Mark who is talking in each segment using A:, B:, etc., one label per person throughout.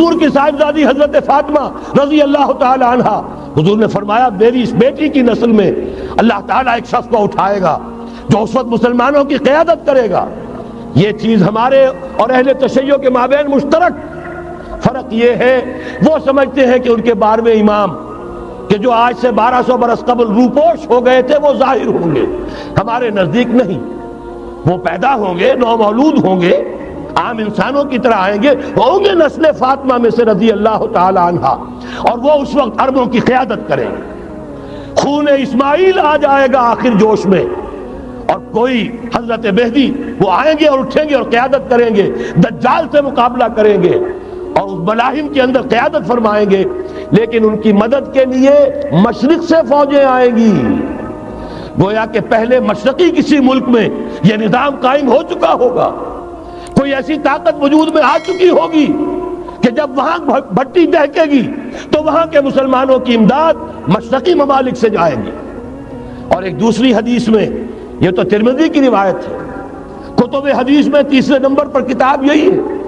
A: حضور کی صاحبزادی حضرت فاطمہ رضی اللہ تعالی عنہا، حضور نے فرمایا میری اس بیٹی کی نسل میں اللہ تعالیٰ ایک شخص کو اٹھائے گا جو اس وقت مسلمانوں کی قیادت کرے گا۔ یہ چیز ہمارے اور اہل تشیع کے مابین مشترک، فرق یہ ہے وہ سمجھتے ہیں کہ ان کے 12ویں امام کہ جو آج سے 1200 برس قبل روپوش ہو گئے تھے وہ ظاہر ہوں گے، ہمارے نزدیک نہیں، وہ پیدا ہوں گے، نومولود ہوں گے، عام انسانوں کی طرح آئیں گے، ہوں گے نسل فاطمہ میں سے رضی اللہ تعالی عنہا، اور وہ اس وقت عربوں کی قیادت کریں گے۔ خون اسماعیل آ جائے گا آخر جوش میں، اور کوئی حضرت مہدی وہ آئیں گے اور اٹھیں گے اور قیادت کریں گے، دجال سے مقابلہ کریں گے اور اس ملاحم کے اندر قیادت فرمائیں گے، لیکن ان کی مدد کے لیے مشرق سے فوجیں آئیں گی۔ گویا کہ پہلے مشرقی کسی ملک میں یہ نظام قائم ہو چکا ہوگا، کوئی ایسی طاقت وجود میں آ چکی ہوگی کہ جب وہاں بھٹی دہکے گی تو وہاں کے مسلمانوں کی امداد مشرقی ممالک سے جائے گی۔ اور ایک دوسری حدیث میں، یہ تو ترمذی کی روایت ہے، کتب حدیث میں تیسرے نمبر پر کتاب یہی ہے،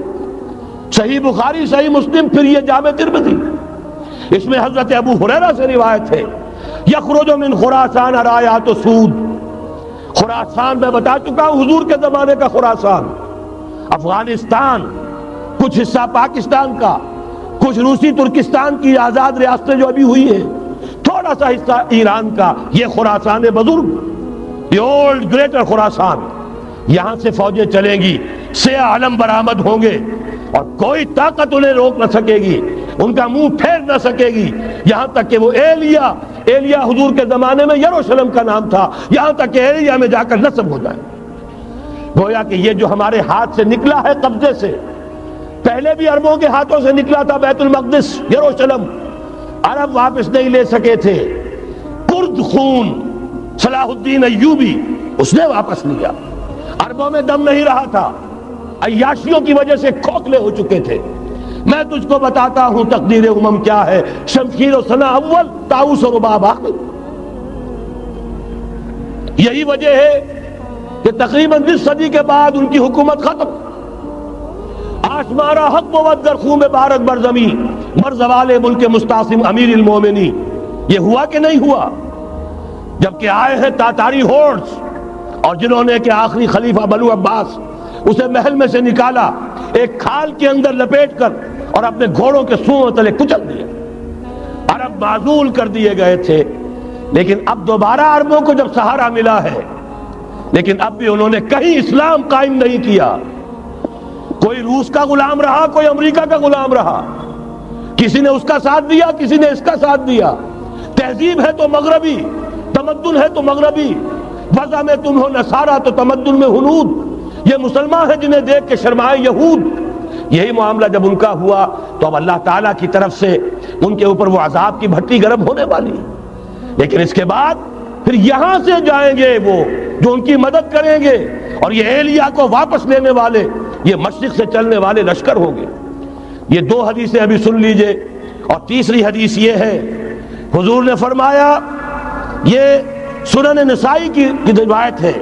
A: صحیح بخاری، صحیح مسلم، پھر یہ جامع ترمذی، اس میں حضرت ابو ہریرہ سے روایت ہے، یخرج من خراسان رایات سود۔ خراسان میں بتا چکا ہوں حضور کے زمانے کا خراسان، افغانستان، کچھ حصہ پاکستان کا، کچھ روسی ترکستان کی آزاد ریاستیں جو ابھی ہوئی ہیں، تھوڑا سا حصہ ایران کا، یہ خراسان بزرگ، یہ اولڈ گریٹر خراسان، یہاں سے فوجیں چلیں گی، سیاہ علم برآمد ہوں گے اور کوئی طاقت انہیں روک نہ سکے گی، ان کا منہ پھیر نہ سکے گی، یہاں تک کہ وہ ایلیا حضور کے زمانے میں یروشلم کا نام تھا، یہاں تک کہ ایلیا میں جا کر نصب ہو جائے۔ گویا کہ یہ جو ہمارے ہاتھ سے نکلا ہے قبضے سے، پہلے بھی عربوں کے ہاتھوں سے نکلا تھا بیت المقدس، یروشلم، عرب واپس نہیں لے سکے تھے، کرد خون صلاح الدین ایوبی اس نے واپس لیا، عربوں میں دم نہیں رہا تھا، عیاشیوں کی وجہ سے کھوکھلے ہو چکے تھے۔ میں تجھ کو بتاتا ہوں تقدیر امم کیا ہے، شمشیر و سنا اول، طاؤس و رباب آخر۔ یہی وجہ ہے کہ تقریباً 20 صدی کے بعد ان کی حکومت ختم، آشمارا حق بود در خون بارک برزمی بر زوال ملک مستعصم امیر المومنین۔ یہ ہوا کہ نہیں ہوا؟ جبکہ آئے ہیں تاتاری ہورس، اور جنہوں نے کہ آخری خلیفہ بنو عباس اسے محل میں سے نکالا، ایک کھال کے اندر لپیٹ کر اور اپنے گھوڑوں کے سوؤں تلے کچل دیا۔ عرب معزول کر دیے گئے تھے، لیکن اب دوبارہ عربوں کو جب سہارا ملا ہے، لیکن اب بھی انہوں نے کہیں اسلام قائم نہیں کیا۔ کوئی روس کا غلام رہا، کوئی امریکہ کا غلام رہا، کسی نے اس کا ساتھ دیا، کسی نے اس کا ساتھ دیا۔ تہذیب ہے تو مغربی، تمدن ہے تو مغربی، وضع میں تم ہو نصارہ تو تمدن میں ہنود۔ یہ مسلمان ہیں جنہیں دیکھ کے شرمائے یہود۔ یہی معاملہ جب ان کا ہوا تو اب اللہ تعالیٰ کی طرف سے ان کے اوپر وہ عذاب کی بھٹی گرم ہونے والی ہے، لیکن اس کے بعد پھر یہاں سے جائیں گے وہ جو ان کی مدد کریں گے، اور یہ ایلیا کو واپس لینے والے یہ مشرق سے چلنے والے لشکر ہوں گے۔ یہ 2 حدیثیں ابھی سن لیجئے، اور تیسری حدیث یہ ہے، حضور نے فرمایا، یہ سنن نسائی کی روایت ہے،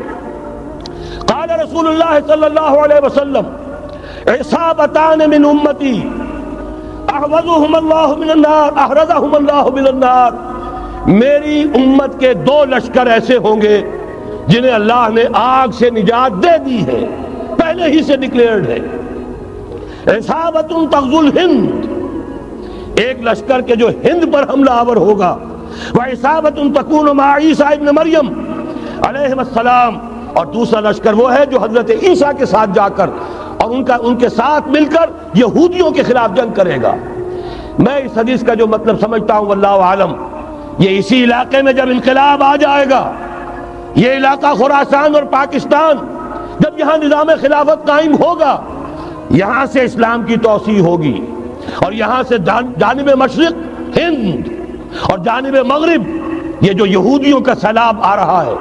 A: قال رسول اللہ صلی اللہ علیہ وسلم عصابتان من امتی احوزهم اللہ من النار احرزهم اللہ من النار۔ میری امت کے 2 لشکر ایسے ہوں گے جنہیں اللہ نے آگ سے نجات دے دی ہے، پہلے ہی سے ڈکلیئرڈ ہے۔ عصابت تغزو الہند، ایک لشکر کے جو ہند پر حملہ آور ہوگا، وعصابت تکون مع عیسیٰ ابن مریم علیہ السلام، اور دوسرا لشکر وہ ہے جو حضرت عیسیٰ کے ساتھ جا کر اور ان کے ساتھ مل کر یہودیوں کے خلاف جنگ کرے گا۔ میں اس حدیث کا جو مطلب سمجھتا ہوں واللہ عالم، یہ اسی علاقے میں جب انقلاب آ جائے گا، یہ علاقہ خراسان اور پاکستان، جب یہاں نظام خلافت قائم ہوگا، یہاں سے اسلام کی توسیع ہوگی، اور یہاں سے جانب مشرق ہند اور جانب مغرب یہ جو یہودیوں کا سیلاب آ رہا ہے،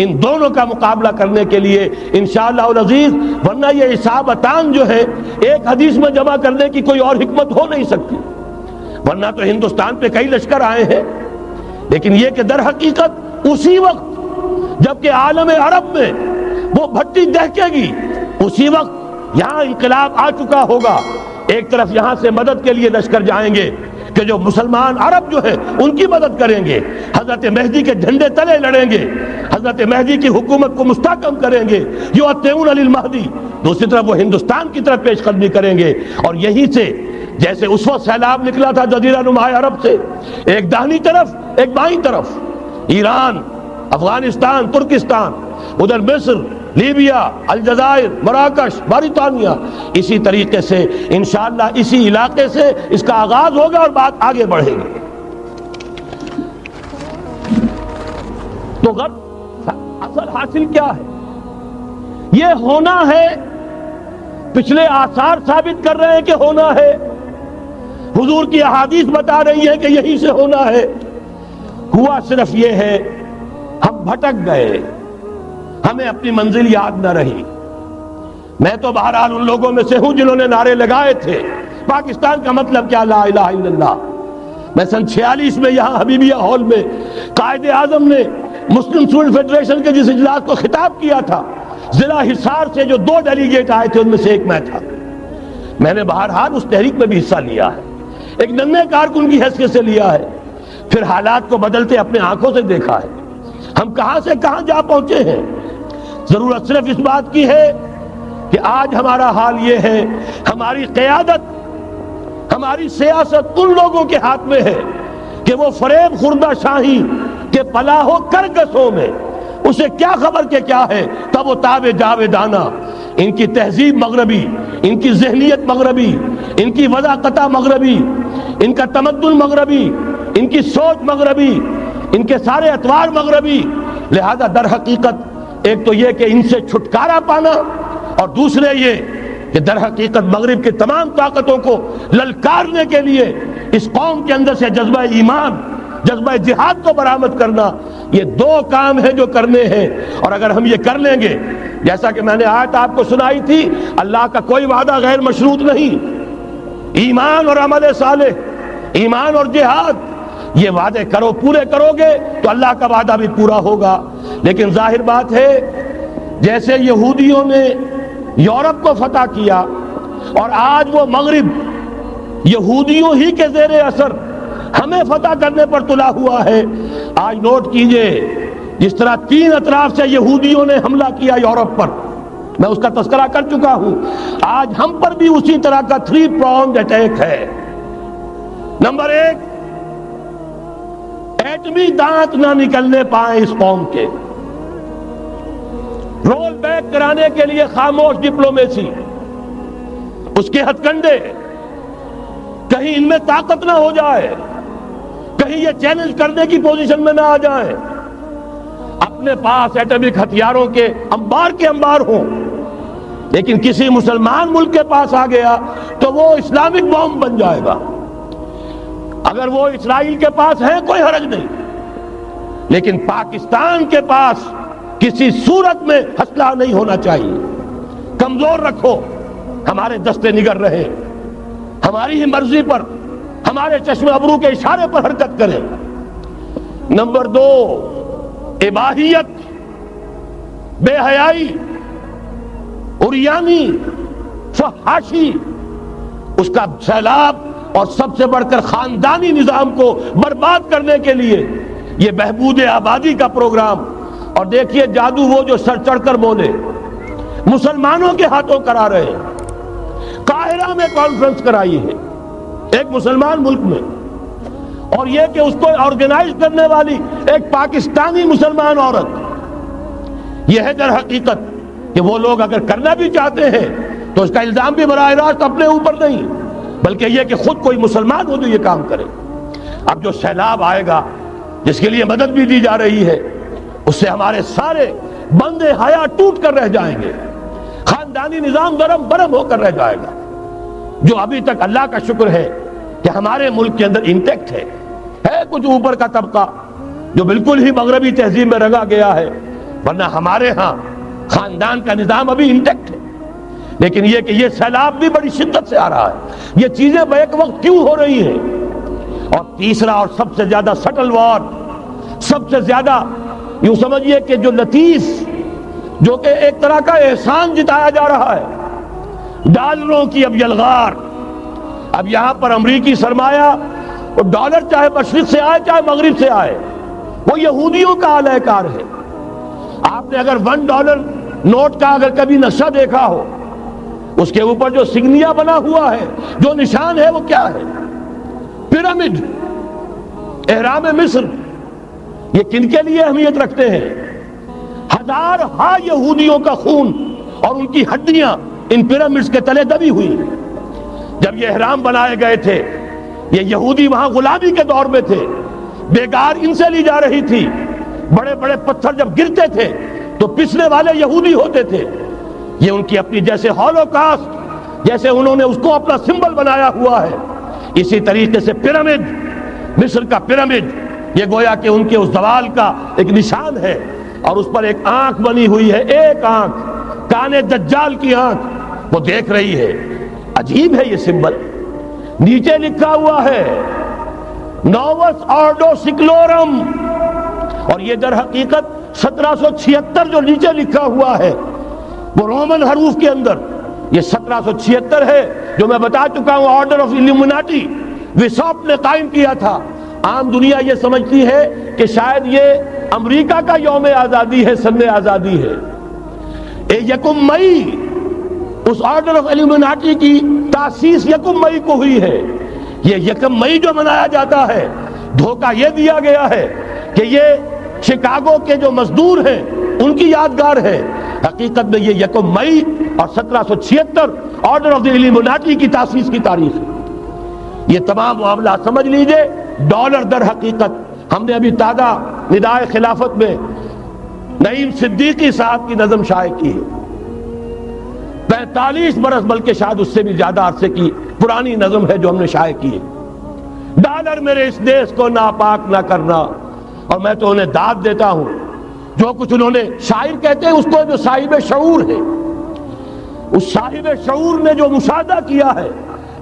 A: ان دونوں کا مقابلہ کرنے کے لیے انشاءاللہ العزیز، ورنہ یہ عصابتان جو ہے ایک حدیث میں جمع کرنے کی کوئی اور حکمت ہو نہیں سکتی، ورنہ تو ہندوستان پہ کئی لشکر آئے ہیں، لیکن یہ کہ در حقیقت اسی وقت جبکہ عالم عرب میں وہ بھٹی دہکے گی، اسی وقت یہاں انقلاب آ چکا ہوگا، ایک طرف یہاں سے مدد کے لیے لشکر جائیں گے کہ جو مسلمان عرب جو ہے ان کی مدد کریں گے، حضرت مہدی کے جھنڈے تلے لڑیں گے، حضرت مہدی کی حکومت کو مستحکم کریں گے، یؤتون للمہدی، دوسری طرف وہ ہندوستان کی طرف پیش قدمی کریں گے۔ اور یہیں سے جیسے اس وقت سیلاب نکلا تھا جزیرہ نما عرب سے، ایک داہنی طرف ایک بائیں طرف، ایران، افغانستان، ترکستان، ادھر مصر، لیبیا، الجزائر، مراکش، موریتانیہ، اسی طریقے سے انشاءاللہ اسی علاقے سے اس کا آغاز ہوگا اور بات آگے بڑھے گی۔ تو اصل حاصل کیا ہے؟ یہ ہونا ہے، پچھلے آثار ثابت کر رہے ہیں کہ ہونا ہے، حضور کی احادیث بتا رہی ہے کہ یہی سے ہونا ہے۔ ہوا صرف یہ ہے ہم بھٹک گئے، ہمیں اپنی منزل یاد نہ رہی۔ میں تو بہرحال ان لوگوں میں سے ہوں جنہوں نے نعرے لگائے تھے پاکستان کا مطلب کیا، لا الہ الا اللہ۔ میں سن 46 میں یہاں حبیبیہ ہال میں قائد اعظم نے مسلم اسٹوڈنٹ فیڈریشن کے جس اجلاس کو خطاب کیا تھا، ضلع حصار سے جو 2 ڈیلیگیٹ آئے تھے ان میں سے ایک میں تھا۔ میں نے بہرحال اس تحریک میں بھی حصہ لیا ہے، ایک ننھے کارکن کی حیثیت سے لیا ہے، پھر حالات کو بدلتے اپنے آنکھوں سے دیکھا ہے، ہم کہاں سے کہاں جا پہنچے ہیں۔ ضرورت صرف اس بات کی ہے کہ آج ہمارا حال یہ ہے، ہماری قیادت، ہماری سیاست ان لوگوں کے ہاتھ میں ہے کہ وہ فریب خوردہ شاہی کے پلاح و کرگسوں میں اسے کیا خبر کہ کیا ہے، تب وہ تاب جاویدانہ، ان کی تہذیب مغربی، ان کی ذہنیت مغربی، ان کی وضاقتہ مغربی، ان کا تمدن مغربی، ان کی سوچ مغربی، ان کے سارے اطوار مغربی۔ لہذا در حقیقت ایک تو یہ کہ ان سے چھٹکارا پانا، اور دوسرے یہ کہ در حقیقت مغرب کی تمام طاقتوں کو للکارنے کے لیے اس قوم کے اندر سے جذبہ ایمان، جذبہ جہاد کو برآمد کرنا، یہ 2 کام ہیں جو کرنے ہیں۔ اور اگر ہم یہ کر لیں گے، جیسا کہ میں نے آیت آپ کو سنائی تھی، اللہ کا کوئی وعدہ غیر مشروط نہیں، ایمان اور عمل صالح، ایمان اور جہاد، یہ وعدے کرو، پورے کرو گے تو اللہ کا وعدہ بھی پورا ہوگا۔ لیکن ظاہر بات ہے جیسے یہودیوں نے یورپ کو فتح کیا اور آج وہ مغرب یہودیوں ہی کے زیر اثر ہمیں فتح کرنے پر تلا ہوا ہے۔ آج نوٹ کیجئے جس طرح 3 اطراف سے یہودیوں نے حملہ کیا یورپ پر، میں اس کا تذکرہ کر چکا ہوں، آج ہم پر بھی اسی طرح کا 3 pronged اٹیک ہے۔ نمبر 1، ایٹمی دانت نہ نکلنے پائیں اس قوم کے، رول بیک کرانے کے لیے خاموش ڈپلومیسی، اس کے ہتھ کنڈے، کہیں ان میں طاقت نہ ہو جائے، کہیں یہ چیلنج کرنے کی پوزیشن میں نہ آ جائیں، اپنے پاس ایٹمک ہتھیاروں کے انبار ہوں، لیکن کسی مسلمان ملک کے پاس آ گیا تو وہ اسلامک بوم بن جائے گا۔ اگر وہ اسرائیل کے پاس ہے کوئی حرج نہیں، لیکن پاکستان کے پاس کسی صورت میں اسلحہ نہیں ہونا چاہیے۔ کمزور رکھو، ہمارے دستے نگر رہے، ہماری ہی مرضی پر، ہمارے چشم ابرو کے اشارے پر حرکت کریں۔ نمبر 2، اباحیت، بے حیائی، عریانی، فحاشی، اس کا سیلاب، اور سب سے بڑھ کر خاندانی نظام کو برباد کرنے کے لیے یہ بہبود آبادی کا پروگرام۔ اور دیکھیے جادو وہ جو سر چڑھ کر بولے، مسلمانوں کے ہاتھوں کرا رہے ہیں۔ قاہرہ میں کانفرنس کرائی ہے ایک مسلمان ملک میں، اور یہ کہ اس کو آرگنائز کرنے والی ایک پاکستانی مسلمان عورت۔ یہ ہے در حقیقت کہ وہ لوگ اگر کرنا بھی چاہتے ہیں تو اس کا الزام بھی براہ راست اپنے اوپر نہیں، بلکہ یہ کہ خود کوئی مسلمان ہو جو یہ کام کرے۔ اب جو سیلاب آئے گا جس کے لیے مدد بھی دی جا رہی ہے، اس سے ہمارے سارے بندے حیا ٹوٹ کر رہ جائیں گے، خاندانی نظام درم برم ہو کر رہ جائے گا۔ جو ابھی تک اللہ کا شکر ہے کہ ہمارے ملک کے اندر انٹیکٹ ہے کچھ اوپر کا طبقہ جو بالکل ہی مغربی تہذیب میں رنگا گیا ہے، ورنہ ہمارے ہاں خاندان کا نظام ابھی انٹیکٹ ہے۔ لیکن یہ کہ یہ سیلاب بھی بڑی شدت سے آ رہا ہے، یہ چیزیں بیک وقت کیوں ہو رہی ہیں؟ اور تیسرا اور سب سے زیادہ سٹل وار، سب سے زیادہ یوں سمجھیے کہ جو لطیف، جو کہ ایک طرح کا احسان جتایا جا رہا ہے، ڈالروں کی اب یلغار، اب یہاں پر امریکی سرمایہ اور ڈالر چاہے مشرق سے آئے چاہے مغرب سے آئے وہ یہودیوں کا اعلی کار ہے۔ آپ نے اگر $1 نوٹ کا اگر کبھی نقشہ دیکھا ہو، اس کے اوپر جو سگنیا بنا ہوا ہے، جو نشان ہے، وہ کیا ہے؟ پیرامڈ، احرام مصر۔ یہ کن کے لیے اہمیت رکھتے ہیں؟ ہزارہا یہودیوں کا خون اور ان کی ہڈیاں ان پیرامڈز کے تلے دبی ہوئی۔ جب یہ احرام بنائے گئے تھے، یہ یہودی وہاں غلامی کے دور میں تھے، بیگار ان سے لی جا رہی تھی، بڑے بڑے پتھر جب گرتے تھے تو پسنے والے یہودی ہوتے تھے۔ یہ ان کی اپنی جیسے ہولوکاسٹ، جیسے انہوں نے اس کو اپنا سمبل بنایا ہوا ہے، اسی طریقے سے پیرامڈ، مصر کا پیرامڈ، یہ گویا کہ ان کے اس زوال کا ایک نشان ہے، اور اس پر ایک آنکھ بنی ہوئی ہے، ایک آنکھ، کانے دجال کی آنکھ، وہ دیکھ رہی ہے۔ عجیب ہے یہ سمبل۔ نیچے لکھا ہوا ہے نووس آرڈو سکلورم، اور یہ در حقیقت 1776 جو نیچے لکھا ہوا ہے وہ رومن حروف کے اندر، یہ 1776 ہے جو میں بتا چکا ہوں، آرڈر آف الومناٹی وساپ نے قائم کیا تھا۔ عام دنیا یہ سمجھتی ہے کہ شاید یہ امریکہ کا یوم آزادی ہے، سن آزادی ہے۔ 1 مئی اس آرڈر آف الومناٹی کی تاسیس 1 مئی کو ہوئی ہے۔ یہ 1 مئی جو منایا جاتا ہے، دھوکہ یہ دیا گیا ہے کہ یہ شکاگو کے جو مزدور ہیں ان کی یادگار ہے، حقیقت میں یہ 1 مئی اور 1776 آرڈر آف دی الومناٹی کی تاسیس کی تاریخ ہے۔ یہ تمام معاملات سمجھ لیجئے۔ ڈالر در حقیقت، ہم نے ابھی تازہ ندائے خلافت میں نعیم صدیقی صاحب کی نظم شائع کی ہے، 45 برس بلکہ شاید اس سے بھی زیادہ عرصے کی پرانی نظم ہے جو ہم نے شائع کی ہے۔ ڈالر میرے اس دیش کو ناپاک نہ کرنا، اور میں تو انہیں داد دیتا ہوں، جو کچھ انہوں نے، شاعر کہتے ہیں اس کو جو صاحب شعور ہے، اس صاحب شعور نے جو مشاہدہ کیا ہے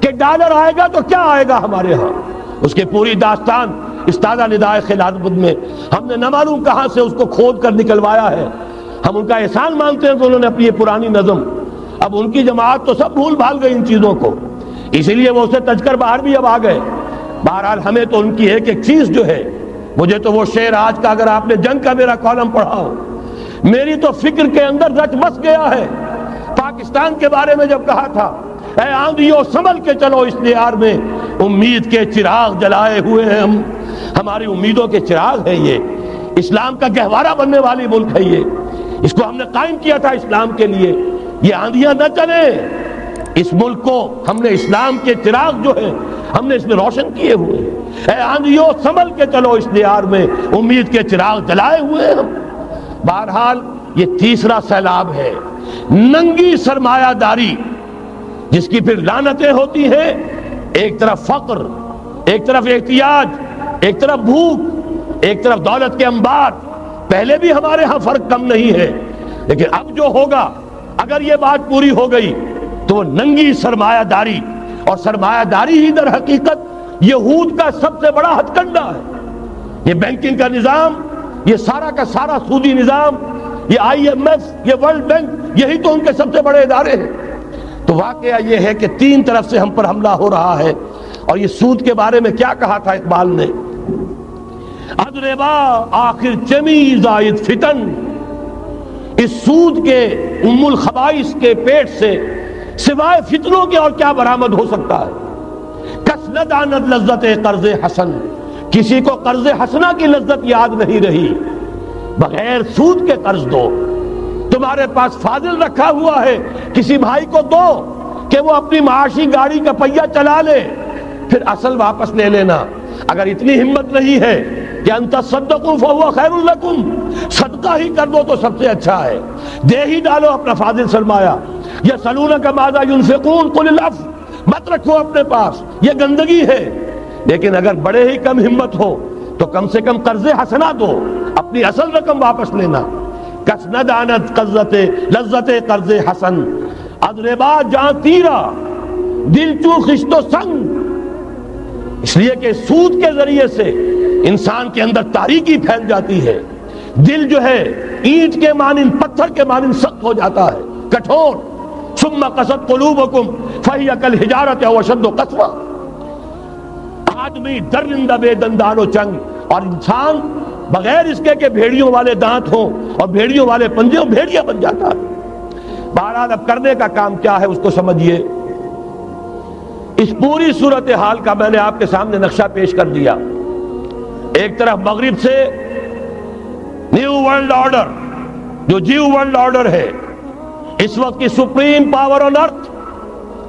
A: کہ ڈالر آئے گا تو کیا آئے گا ہمارے ہاں، اس کی پوری داستان اس تازہ ندائے خلافت میں ہم نے نہ معلوم کہاں سے اس کو کھود کر نکلوایا ہے۔ ہم ان کا احسان مانتے ہیں کہ انہوں نے اپنی یہ پرانی نظم، اب ان کی جماعت تو سب بھول بھال گئی ان چیزوں کو، اسی لیے وہ اسے تج کر باہر بھی اب آ گئے۔ بہرحال ہمیں تو ان کی ایک ایک چیز جو ہے، مجھے تو وہ شعر آج کا اگر آپ نے جنگ کا میرا کالم پڑھا ہو، میری تو فکر کے اندر رچ بس گیا ہے۔ پاکستان کے بارے میں جب کہا تھا، اے آندھیوں سنبھل کے چلو اس دیار میں، امید کے چراغ جلائے ہوئے ہیں ہم، ہماری امیدوں کے چراغ ہے یہ، اسلام کا گہوارہ بننے والی ملک ہے یہ، اس کو ہم نے قائم کیا تھا اسلام کے لیے، یہ آندھیاں نہ چلیں، اس ملک کو ہم نے اسلام کے چراغ جو ہے ہم نے اس میں روشن کیے ہوئے ہیں۔ اے آندھیوں سنبھل کے چلو اس دیار میں، امید کے چراغ جلائے ہوئے ہیں ہم۔ بہرحال یہ تیسرا سیلاب ہے، ننگی سرمایہ داری، جس کی پھر لعنتیں ہوتی ہیں، ایک طرف فقر، ایک طرف احتیاج، ایک طرف بھوک، ایک طرف دولت کے انبار۔ پہلے بھی ہمارے ہاں فرق کم نہیں ہے، لیکن اب جو ہوگا، اگر یہ بات پوری ہو گئی تو وہ ننگی سرمایہ داری، اور سرمایہ داری ہی در حقیقت یہود کا سب سے بڑا ہتھ کنڈا ہے۔ یہ بینکنگ کا نظام، یہ سارا کا سارا سودی نظام، یہ IMF، یہ ورلڈ بینک، یہی تو ان کے سب سے بڑے ادارے ہیں۔ تو واقعہ یہ ہے کہ 3 طرف سے ہم پر حملہ ہو رہا ہے، اور یہ سود کے بارے میں کیا کہا تھا اقبال نے؟ ادربا آخر چمی زائد فتن، اس سود کے ام الخبائث کے پیٹ سے سوائے فتنوں کے اور کیا برآمد ہو سکتا ہے؟ کس نہ داند لذت قرض حسن، کسی کو قرض حسنہ کی لذت یاد نہیں رہی، بغیر سود کے قرض دو۔ تمہارے پاس فاضل رکھا ہوا ہے، کسی بھائی کو دو کہ وہ اپنی معاشی گاڑی کا پہیہ چلا لے، پھر اصل واپس لے لینا۔ اگر اتنی ہمت نہیں ہے کہ ان تصدقوا فهو خیر لکم، صدقہ ہی کر دو تو سب سے اچھا ہے، دے ہی ڈالو اپنا فاضل سرمایہ۔ یسألونک ماذا ينفقون قل العفو، مت رکھو اپنے پاس، یہ گندگی ہے۔ لیکن اگر بڑے ہی کم ہمت ہو تو کم سے کم قرض حسنہ دو، اپنی اصل رقم واپس لینا۔ کس نہ دانت لذت قرض حسن، ادربا جاں تیرا دل چو خشت و سنگ، اس لیے کہ سود کے ذریعے سے انسان کے اندر تاریکی پھیل جاتی ہے، دل جو ہے اینٹ کے مانند، پتھر کے مانند سخت ہو جاتا ہے، کٹھور، ثم قست قلوبکم فہی کالحجارۃ او اشد قسوہ. آدمی درندہ بے دندان و چنگ، اور انسان بغیر اس کے کہ بھیڑیوں والے دانت ہوں اور بھیڑیوں والے پنجے ہوں بھیڑیا بن جاتا ہے. بہرحال اب کرنے کا کام کیا ہے اس کو سمجھیے. اس پوری صورتحال کا میں نے آپ کے سامنے نقشہ پیش کر دیا. ایک طرف مغرب سے نیو ورلڈ آرڈر، جو جیو ورلڈ آرڈر ہے، اس وقت کی سپریم پاور آن ارتھ،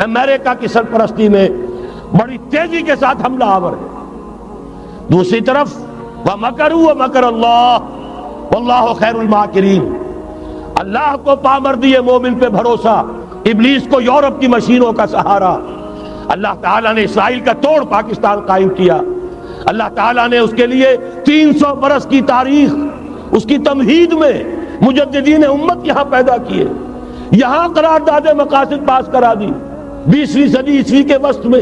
A: امریکہ کی سرپرستی میں بڑی تیزی کے ساتھ حملہ آور ہے. دوسری طرف وَمَكَرُوا وَمَكَرَ اللَّهُ وَاللَّهُ خَيْرُ الْمَاكِرِينَ، اللہ کو پامردی مومن پہ بھروسہ، ابلیس کو یورپ کی مشینوں کا سہارا. اللہ تعالیٰ نے اسرائیل کا توڑ پاکستان قائم کیا. اللہ تعالیٰ نے اس کے لیے 300 برس کی تاریخ، اس کی تمہید میں مجددین امت یہاں پیدا کیے، یہاں قرارداد مقاصد پاس کرا دی 20ویں صدی عیسوی کے وسط میں،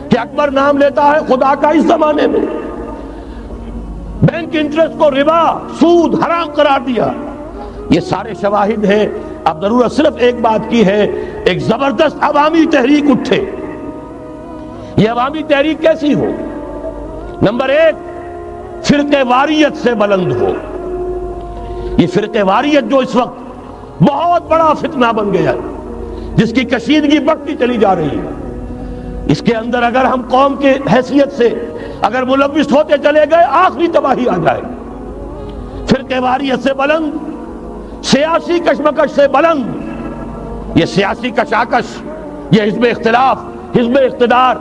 A: کہ اکبر نام لیتا ہے خدا کا اس زمانے میں. بینک انٹرسٹ کو ربا، سود حرام قرار دیا. یہ سارے شواہد ہیں. اب ضرورت صرف ایک بات کی ہے، ایک زبردست عوامی تحریک اٹھے. یہ عوامی تحریک کیسی ہو؟ نمبر 1، فرقہ واریت سے بلند ہو. یہ فرقہ واریت جو اس وقت بہت بڑا فتنہ بن گیا ہے، جس کی کشیدگی بڑھتی چلی جا رہی ہے، اس کے اندر اگر ہم قوم کی حیثیت سے اگر ملوث ہوتے چلے گئے آخری تباہی آ جائے. فرقہ واریت سے بلند، سیاسی کشمکش سے بلند. یہ سیاسی کشاکش، یہ حزب اختلاف، حزب اقتدار،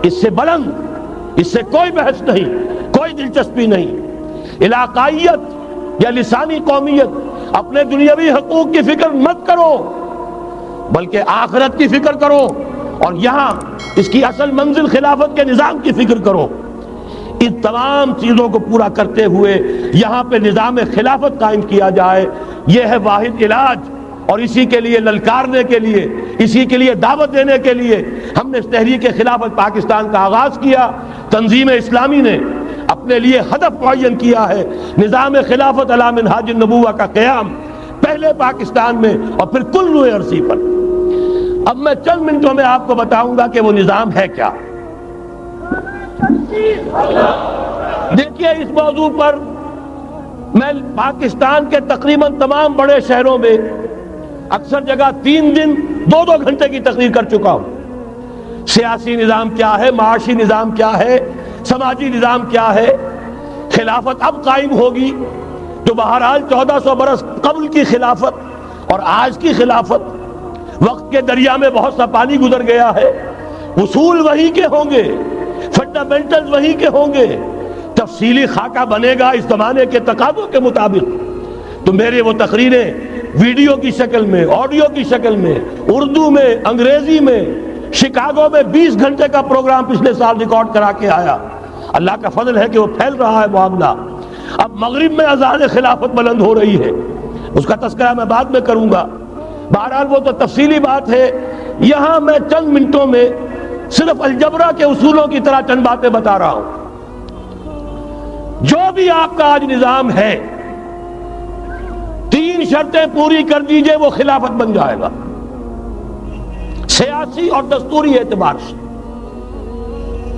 A: اس سے بلند، اس سے کوئی بحث نہیں، کوئی دلچسپی نہیں. علاقائیت یا لسانی قومیت، اپنے دنیاوی حقوق کی فکر مت کرو، بلکہ آخرت کی فکر کرو، اور یہاں اس کی اصل منزل خلافت کے نظام کی فکر کرو. ان تمام چیزوں کو پورا کرتے ہوئے یہاں پہ نظام خلافت قائم کیا جائے، یہ ہے واحد علاج. اور اسی کے لیے للکارنے کے لیے، اسی کے لیے دعوت دینے کے لیے ہم نے اس تحریک خلافت پاکستان کا آغاز کیا. تنظیم اسلامی نے اپنے لیے ہدف معین کیا ہے، نظام خلافت علی منہاج النبوہ کا قیام، پہلے پاکستان میں اور پھر کل روئے عرصی پر. اب میں چند منٹوں میں آپ کو بتاؤں گا کہ وہ نظام ہے کیا. دیکھیے، اس موضوع پر میں پاکستان کے تقریباً تمام بڑے شہروں میں اکثر جگہ 3 دن 2 گھنٹے کی تقریر کر چکا ہوں. سیاسی نظام کیا ہے، معاشی نظام کیا ہے، سماجی نظام کیا ہے. خلافت اب قائم ہوگی، جو بہرحال 1400 برس قبل کی خلافت اور آج کی خلافت، وقت کے دریا میں بہت سا پانی گزر گیا ہے. اصول وہی کے ہوں گے، فنڈامنٹلز وہی کے ہوں گے. تفصیلی خاکہ بنے گا اس زمانے کے تقاضوں کے مطابق. تو میرے وہ تقریریں ویڈیو کی شکل میں، آڈیو کی شکل میں، اردو میں، انگریزی میں، شکاگو میں 20 گھنٹے کا پروگرام پچھلے سال ریکارڈ کرا کے آیا. اللہ کا فضل ہے کہ وہ پھیل رہا ہے معاملہ. اب مغرب میں اذان خلافت بلند ہو رہی ہے، اس کا تذکرہ میں بعد میں کروں گا. بہرحال وہ تو تفصیلی بات ہے. یہاں میں چند منٹوں میں صرف الجبرا کے اصولوں کی طرح چند باتیں بتا رہا ہوں. جو بھی آپ کا آج نظام ہے، 3 شرطیں پوری کر دیجئے وہ خلافت بن جائے گا، سیاسی اور دستوری اعتبار سے.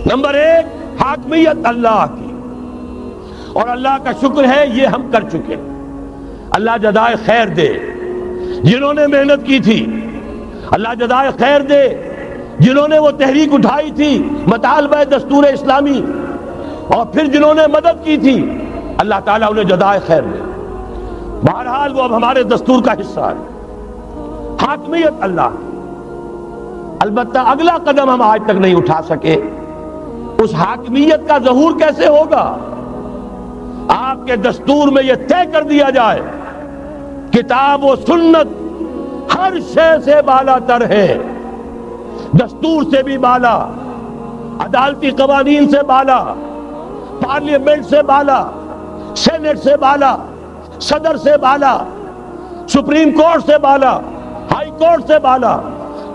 A: نمبر 1، حاکمیت اللہ کی، اور اللہ کا شکر ہے یہ ہم کر چکے. اللہ جزائے خیر دے جنہوں نے محنت کی تھی، اللہ جزائے خیر دے جنہوں نے وہ تحریک اٹھائی تھی مطالبہ دستور اسلامی، اور پھر جنہوں نے مدد کی تھی، اللہ تعالیٰ انہیں جزائے خیر دے. بہرحال وہ اب ہمارے دستور کا حصہ ہے. حاکمیت اللہ. البتہ اگلا قدم ہم آج تک نہیں اٹھا سکے. اس حاکمیت کا ظہور کیسے ہوگا؟ آپ کے دستور میں یہ طے کر دیا جائے کتاب و سنت ہر شے سے بالا تر ہے، دستور سے بھی بالا، عدالتی قوانین سے بالا، پارلیمنٹ سے بالا، سینٹ سے بالا، صدر سے بالا، سپریم کورٹ سے بالا، ہائی کورٹ سے بالا،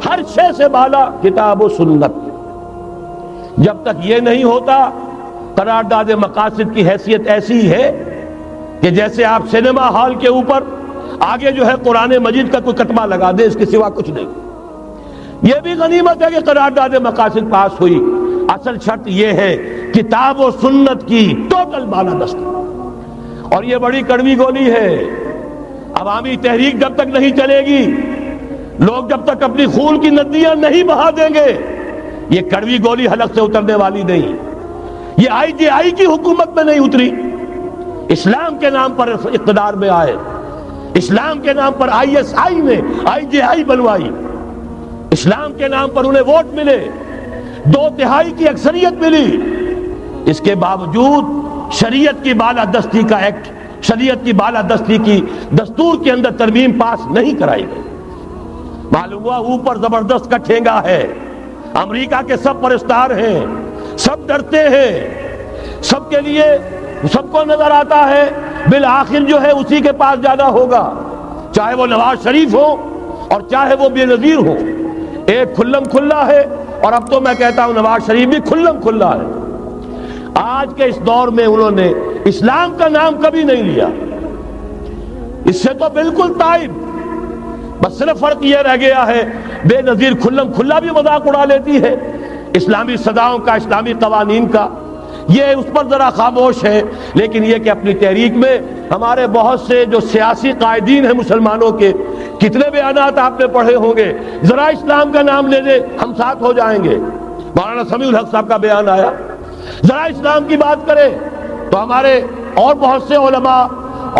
A: ہر شے سے بالا کتاب و سنت. جب تک یہ نہیں ہوتا، قرارداد مقاصد کی حیثیت ایسی ہے کہ جیسے آپ سینما ہال کے اوپر آگے جو ہے قرآن مجید کا کوئی کتبہ لگا دے، اس کے سوا کچھ نہیں. یہ بھی غنیمت ہے کہ قرارداد مقاصد پاس ہوئی، اصل شرط یہ ہے کتاب و سنت کی ٹوٹل بالادستی. اور یہ بڑی کڑوی گولی ہے. عوامی تحریک جب تک نہیں چلے گی، لوگ جب تک اپنی خون کی ندیاں نہیں بہا دیں گے، یہ کڑوی گولی حلق سے اترنے والی نہیں. یہ آئی جے آئی کی حکومت میں نہیں اتری، اسلام کے نام پر اقتدار میں آئے، اسلام کے نام پر آئی ایس آئی نے آئی جے آئی بنوائی، اسلام کے نام پر انہیں ووٹ ملے، 2/3 کی اکثریت ملی. اس کے باوجود شریعت کی بالادستی کا ایکٹ، شریعت کی بالادستی کی دستور کے اندر ترمیم پاس نہیں کرائی گئی. معلوم ہوا اوپر زبردست کا ٹھینگا ہے، امریکہ کے سب پرستار ہیں، سب ڈرتے ہیں، سب کے لیے سب کو نظر آتا ہے بالآخر جو ہے اسی کے پاس جانا ہوگا، چاہے وہ نواز شریف ہو اور چاہے وہ بے نظیر ہو. ایک کھلم کھلا ہے، اور اب تو میں کہتا ہوں نواز شریف بھی کھلم کھلا ہے. آج کے اس دور میں انہوں نے اسلام کا نام کبھی نہیں لیا، اس سے تو بالکل تائب. بس صرف فرق یہ رہ گیا ہے بے نظیر کھلم کھلا بھی مذاق اڑا لیتی ہے اسلامی صداؤں کا، اسلامی قوانین کا، یہ اس پر ذرا خاموش ہے. لیکن یہ کہ اپنی تحریک میں ہمارے بہت سے جو سیاسی قائدین ہیں مسلمانوں کے، کتنے بیانات آپ نے پڑھے ہوں گے، ذرا اسلام کا نام لے لے ہم ساتھ ہو جائیں گے. مولانا سمیع الحق صاحب کا بیان آیا، ذرا اسلام کی بات کرے تو ہمارے اور بہت سے علماء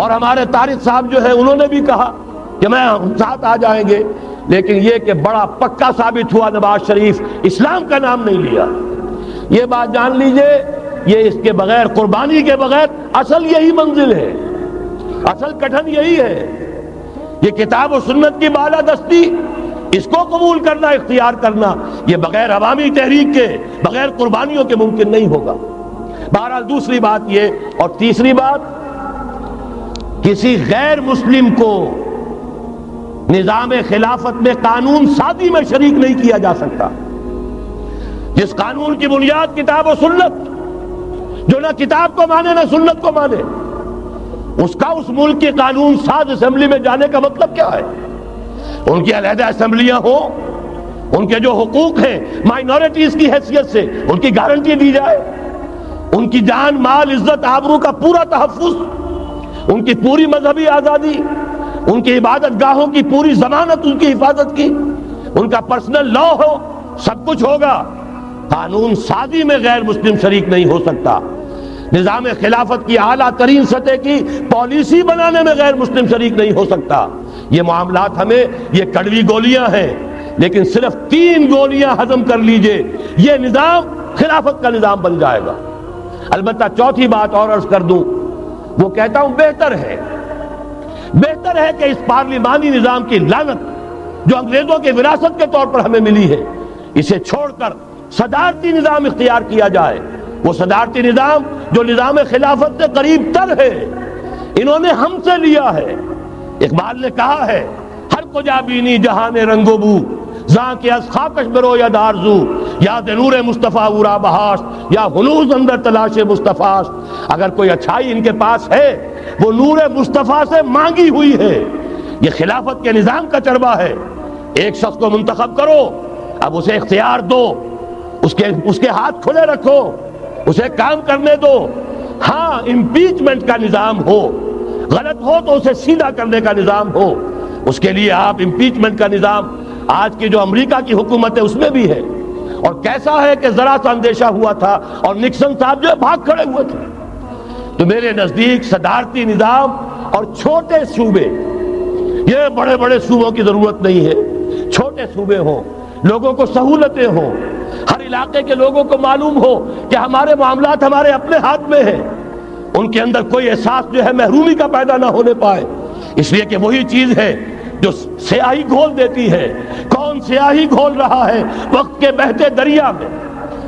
A: اور ہمارے طارق صاحب جو ہے انہوں نے بھی کہا کہ میں ہم ساتھ آ جائیں گے. لیکن یہ کہ بڑا پکا ثابت ہوا نواز شریف اسلام کا نام نہیں لیا. یہ بات جان لیجئے، یہ اس کے بغیر، قربانی کے بغیر اصل یہی منزل ہے، اصل کٹھن یہی ہے. یہ کتاب و سنت کی بالادستی، اس کو قبول کرنا، اختیار کرنا، یہ بغیر عوامی تحریک کے، بغیر قربانیوں کے ممکن نہیں ہوگا. بہرحال دوسری بات یہ، اور تیسری بات، کسی غیر مسلم کو نظام خلافت میں قانون سازی میں شریک نہیں کیا جا سکتا. جس قانون کی بنیاد کتاب و سنت، جو نہ کتاب کو مانے نہ سنت کو مانے، اس کا اس ملک کی قانون ساز اسمبلی میں جانے کا مطلب کیا ہے؟ ان کی علیحدہ اسمبلیاں ہوں، ان کے جو حقوق ہیں مائنورٹیز کی حیثیت سے ان کی گارنٹی دی جائے، ان کی جان، مال، عزت، آبرو کا پورا تحفظ، ان کی پوری مذہبی آزادی، ان کی عبادت گاہوں کی پوری ضمانت، ان کی حفاظت کی، ان کا پرسنل لا ہو، سب کچھ ہوگا. قانون سازی میں غیر مسلم شریک نہیں ہو سکتا. نظام خلافت کی اعلیٰ ترین سطح کی پالیسی بنانے میں غیر مسلم شریک نہیں ہو سکتا. یہ معاملات ہمیں، یہ کڑوی گولیاں ہیں، لیکن صرف 3 گولیاں ہضم کر لیجئے، یہ نظام خلافت کا نظام بن جائے گا. البتہ چوتھی بات اور عرض کر دوں، وہ کہتا ہوں بہتر ہے کہ اس پارلیمانی نظام کی لعنت جو انگریزوں کے وراثت کے طور پر ہمیں ملی ہے، اسے چھوڑ کر صدارتی نظام اختیار کیا جائے. وہ صدارتی نظام جو نظام خلافت سے قریب تر ہے، انہوں نے ہم سے لیا ہے. اقبال نے کہا ہے، ہر کجا بینی جہان رنگ و بو، زاں کے از خاکش برو یا دارزو، یاد نور مصطفیٰ اورا بہاش، یا ہنوز اندر تلاش مصطفیٰ. اگر کوئی اچھائی ان کے پاس ہے وہ نور مصطفیٰ سے مانگی ہوئی ہے. یہ خلافت کے نظام کا چربا ہے. ایک شخص کو منتخب کرو، اب اسے اختیار دو، اس کے ہاتھ کھلے رکھو، اسے کام کرنے دو. ہاں، امپیچمنٹ کا نظام ہو، غلط ہو تو اسے سیدھا کرنے کا نظام ہو. اس کے لیے آپ امپیچمنٹ کا نظام آج کی جو امریکہ کی حکومت ہے اس میں بھی ہے. اور کیسا ہے کہ ذرا سا اندیشہ ہوا تھا اور نکسن صاحب جو بھاگ کھڑے ہوئے تھے. تو میرے نزدیک صدارتی نظام اور چھوٹے صوبے، یہ بڑے بڑے صوبوں کی ضرورت نہیں ہے، چھوٹے صوبے ہوں، لوگوں کو سہولتیں ہوں، ہر علاقے کے لوگوں کو معلوم ہو کہ ہمارے معاملات ہمارے اپنے ہاتھ میں ہیں، ان کے اندر کوئی احساس جو ہے محرومی کا پیدا نہ ہونے پائے. اس لیے کہ وہی چیز ہے جو سیاہی گھول دیتی ہے. کون سیاہی گھول رہا ہے وقت کے بہتے دریا میں؟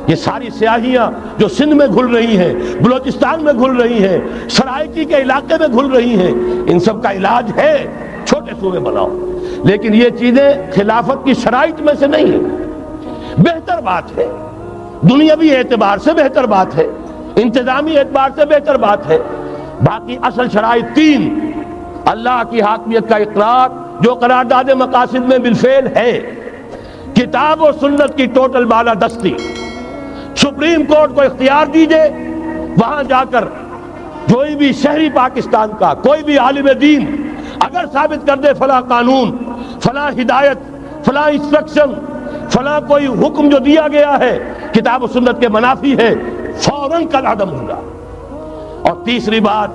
A: یہ ساری سیاہیاں جو سندھ میں گھل رہی ہیں، بلوچستان میں گھل رہی ہیں، سرائکی کے علاقے میں گھل رہی ہیں، ان سب کا علاج ہے چھوٹے صوبے بناؤ. لیکن یہ چیزیں خلافت کی شرائط میں سے نہیں ہیں. بہتر بات ہے، دنیاوی اعتبار سے بہتر بات ہے، انتظامی اعتبار سے بہتر بات ہے. باقی اصل شرائط 3: اللہ کی حاکمیت کا اقرار جو قرارداد مقاصد میں بالفعل ہے، کتاب و سنت کی ٹوٹل بالادستی سپریم کورٹ کو اختیار دیجئے. وہاں جا کر کوئی بھی شہری پاکستان کا کوئی بھی عالم دین اگر ثابت کر دے فلاں قانون، فلاں ہدایت، فلاں انسٹرکشن، فلاں کوئی حکم جو دیا گیا ہے کتاب و سنت کے منافی ہے، فوراً کل عدم ہوگا. اور تیسری بات،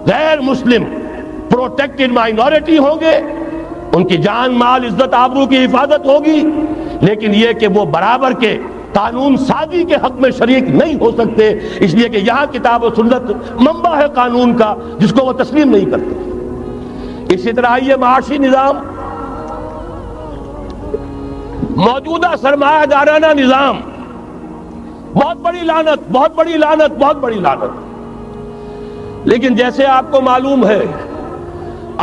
A: غیر مسلم پروٹیکٹڈ مائنورٹی ہوں گے، ان کی جان مال عزت آبرو کی حفاظت ہوگی، لیکن یہ کہ وہ برابر کے قانون سازی کے حق میں شریک نہیں ہو سکتے، اس لیے کہ یہاں کتاب و سنت منبع ہے قانون کا جس کو وہ تسلیم نہیں کرتے. اسی طرح یہ معاشی نظام، موجودہ سرمایہ دارانہ نظام، بہت بڑی لعنت، بہت بڑی لعنت، بہت بڑی لعنت. لیکن جیسے آپ کو معلوم ہے،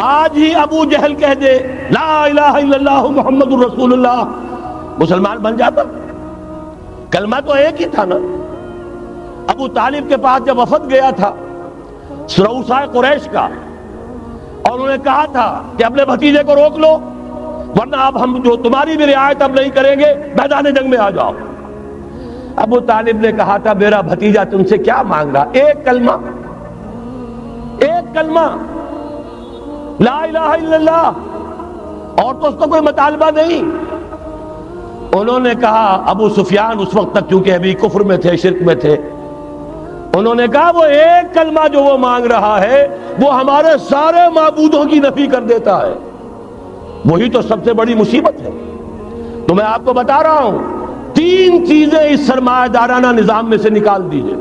A: آج ہی ابو جہل کہہ دے لا الہ الا اللہ محمد الرسول اللہ، مسلمان بن جاتا. کلمہ تو ایک ہی تھا نا. ابو طالب کے پاس جب وفد گیا تھا رؤسائے قریش کا، اور انہوں نے کہا تھا کہ اپنے بھتیجے کو روک لو ورنہ اب ہم جو تمہاری بھی رعایت اب نہیں کریں گے، میدان جنگ میں آ جاؤ. ابو طالب نے کہا تھا میرا بھتیجا تم سے کیا مانگ رہا، ایک کلمہ، ایک کلمہ لا الہ الا اللہ، اور تو اس کو کوئی مطالبہ نہیں. انہوں نے کہا، ابو سفیان اس وقت تک کیونکہ ابھی کفر میں تھے، شرک میں تھے، انہوں نے کہا وہ ایک کلمہ جو وہ مانگ رہا ہے وہ ہمارے سارے معبودوں کی نفی کر دیتا ہے. وہی تو سب سے بڑی مصیبت ہے. تو میں آپ کو بتا رہا ہوں، تین چیزیں اس سرمایہ دارانہ نظام میں سے نکال دیجئے،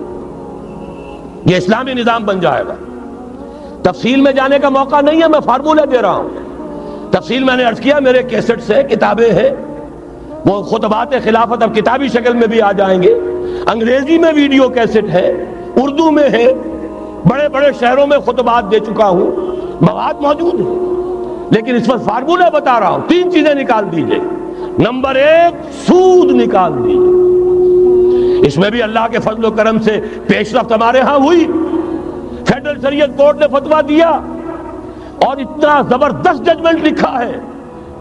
A: یہ اسلامی نظام بن جائے گا. تفصیل میں جانے کا موقع نہیں ہے، میں فارمولہ دے رہا ہوں. تفصیل میں نے عرض کیا، میرے کیسٹ سے کتابیں ہیں، وہ خطبات خلافت اب کتابی شکل میں بھی آ جائیں گے، انگریزی میں ویڈیو کیسٹ ہے، اردو میں ہے، بڑے بڑے شہروں میں خطبات دے چکا ہوں، مواد موجود ہے. لیکن اس وقت فارمولہ بتا رہا ہوں، تین چیزیں نکال دیجئے. نمبر ایک، سود نکال دیجئے. اس میں بھی اللہ کے فضل و کرم سے پیش رفت ہمارے ہاں ہوئی. فیڈرل شریعت کورٹ نے فتویٰ دیا اور اتنا زبردست ججمنٹ لکھا ہے،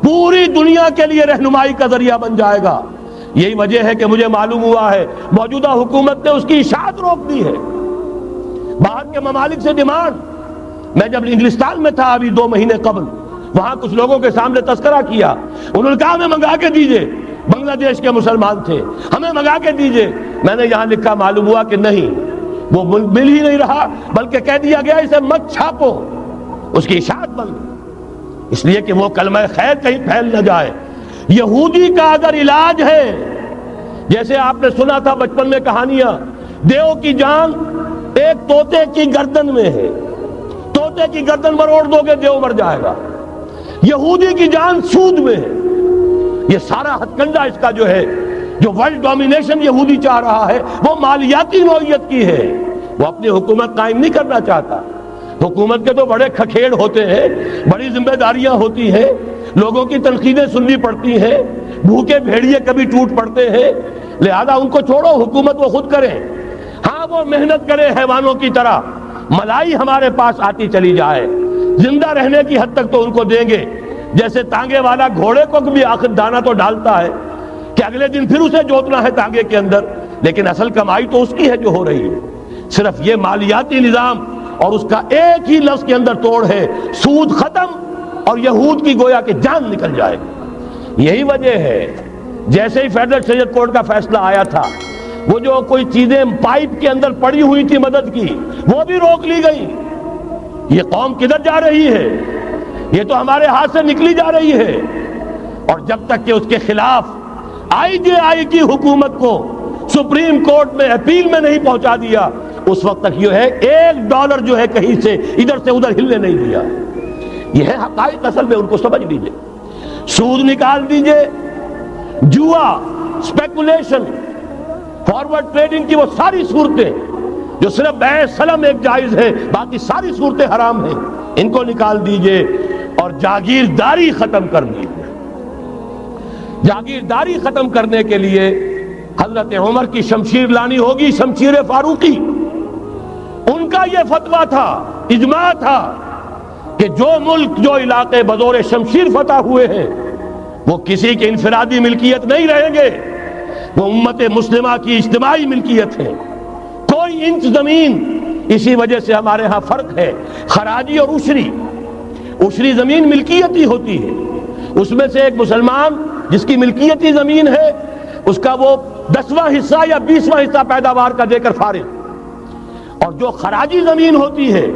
A: پوری دنیا کے لیے رہنمائی کا ذریعہ بن جائے گا. یہی وجہ ہے کہ مجھے معلوم ہوا ہے موجودہ حکومت نے اس کی اشاعت روک دی ہے. باہر کے ممالک سے ڈیمانڈ، میں جب انگلستان میں تھا ابھی 2 مہینے قبل، وہاں کچھ لوگوں کے سامنے تذکرہ کیا، انہوں نے کہا ہمیں منگا کے دیجئے، بنگلہ دیش کے مسلمان تھے، ہمیں منگا کے دیجئے. میں نے یہاں لکھا، معلوم ہوا کہ نہیں، وہ مل ہی نہیں رہا، بلکہ کہہ دیا گیا اسے مت چھاپو، اس کی اشاعت بند، اس لیے کہ وہ کلمہ خیر کہیں پھیل نہ جائے. یہودی کا اگر علاج ہے، جیسے آپ نے سنا تھا بچپن میں کہانیاں، دیو کی جان ایک طوطے کی گردن میں ہے، طوطے کی گردن مروڑ دو گے دیو مر جائے گا. یہودی کی جان سود میں ہے. یہ سارا ہتھ کنڈا اس کا جو ہے، جو ورلڈ ڈومینیشن یہودی چاہ رہا ہے، وہ مالیاتی نوعیت کی ہے. وہ اپنی حکومت قائم نہیں کرنا چاہتا. حکومت کے تو بڑے کھکھیڑ ہوتے ہیں، بڑی ذمہ داریاں ہوتی ہیں، لوگوں کی تنقیدیں سننی پڑتی ہیں، بھوکے بھیڑیے کبھی ٹوٹ پڑتے ہیں. لہذا ان کو چھوڑو، حکومت وہ خود کریں. ہاں وہ محنت کرے حیوانوں کی طرح، ملائی ہمارے پاس آتی چلی جائے، زندہ رہنے کی حد تک تو ان کو دیں گے. جیسے تانگے والا گھوڑے کو بھی آخر دانہ تو ڈالتا ہے کہ اگلے دن پھر اسے جوتنا ہے تانگے کے اندر، لیکن اصل کمائی تو اس کی ہے جو ہو رہی ہے. صرف یہ مالیاتی نظام اور اس کا ایک ہی لفظ کے اندر توڑ ہے، سود ختم اور یہود کی گویا کہ جان نکل جائے. یہی وجہ ہے جیسے ہی فیڈرل شریعت کورٹ کا فیصلہ آیا تھا، وہ جو کوئی چیزیں پائپ کے اندر پڑی ہوئی تھی مدد کی، وہ بھی روک لی گئی. یہ قوم کدھر جا رہی ہے؟ یہ تو ہمارے ہاتھ سے نکلی جا رہی ہے. اور جب تک کہ اس کے خلاف IJI کی حکومت کو سپریم کورٹ میں اپیل میں نہیں پہنچا دیا، اس وقت تک یہ ہے $1 جو ہے کہیں سے ادھر سے ادھر ہلنے نہیں دیا. یہ ہے حقائق، اصل میں ان کو سمجھ لیجئے. سود نکال دیجئے، جوا، اسپیکولیشن، فارورڈ ٹریڈنگ کی وہ ساری صورتیں جو صرف بیع سلم ایک جائز ہے، باقی ساری صورتیں حرام ہیں، ان کو نکال دیجئے. اور جاگیرداری ختم کر دیجئے. جاگیرداری ختم کرنے کے لیے حضرت عمر کی شمشیر لانی ہوگی، شمشیر فاروقی. ان کا یہ فتویٰ تھا، اجماع تھا کہ جو ملک، جو علاقے بزور شمشیر فتح ہوئے ہیں، وہ کسی کی انفرادی ملکیت نہیں رہیں گے، وہ امت مسلمہ کی اجتماعی ملکیت ہے۔ کوئی انچ زمین، اسی وجہ سے ہمارے ہاں فرق ہے خراجی اور عشری۔ عشری زمین ملکیتی ہوتی ہے، اس میں سے ایک مسلمان جس کی ملکیتی زمین ہے اس کا وہ 10واں حصہ یا 20واں حصہ پیداوار کا دے کر فارغ، اور جو خراجی زمین ہوتی ہے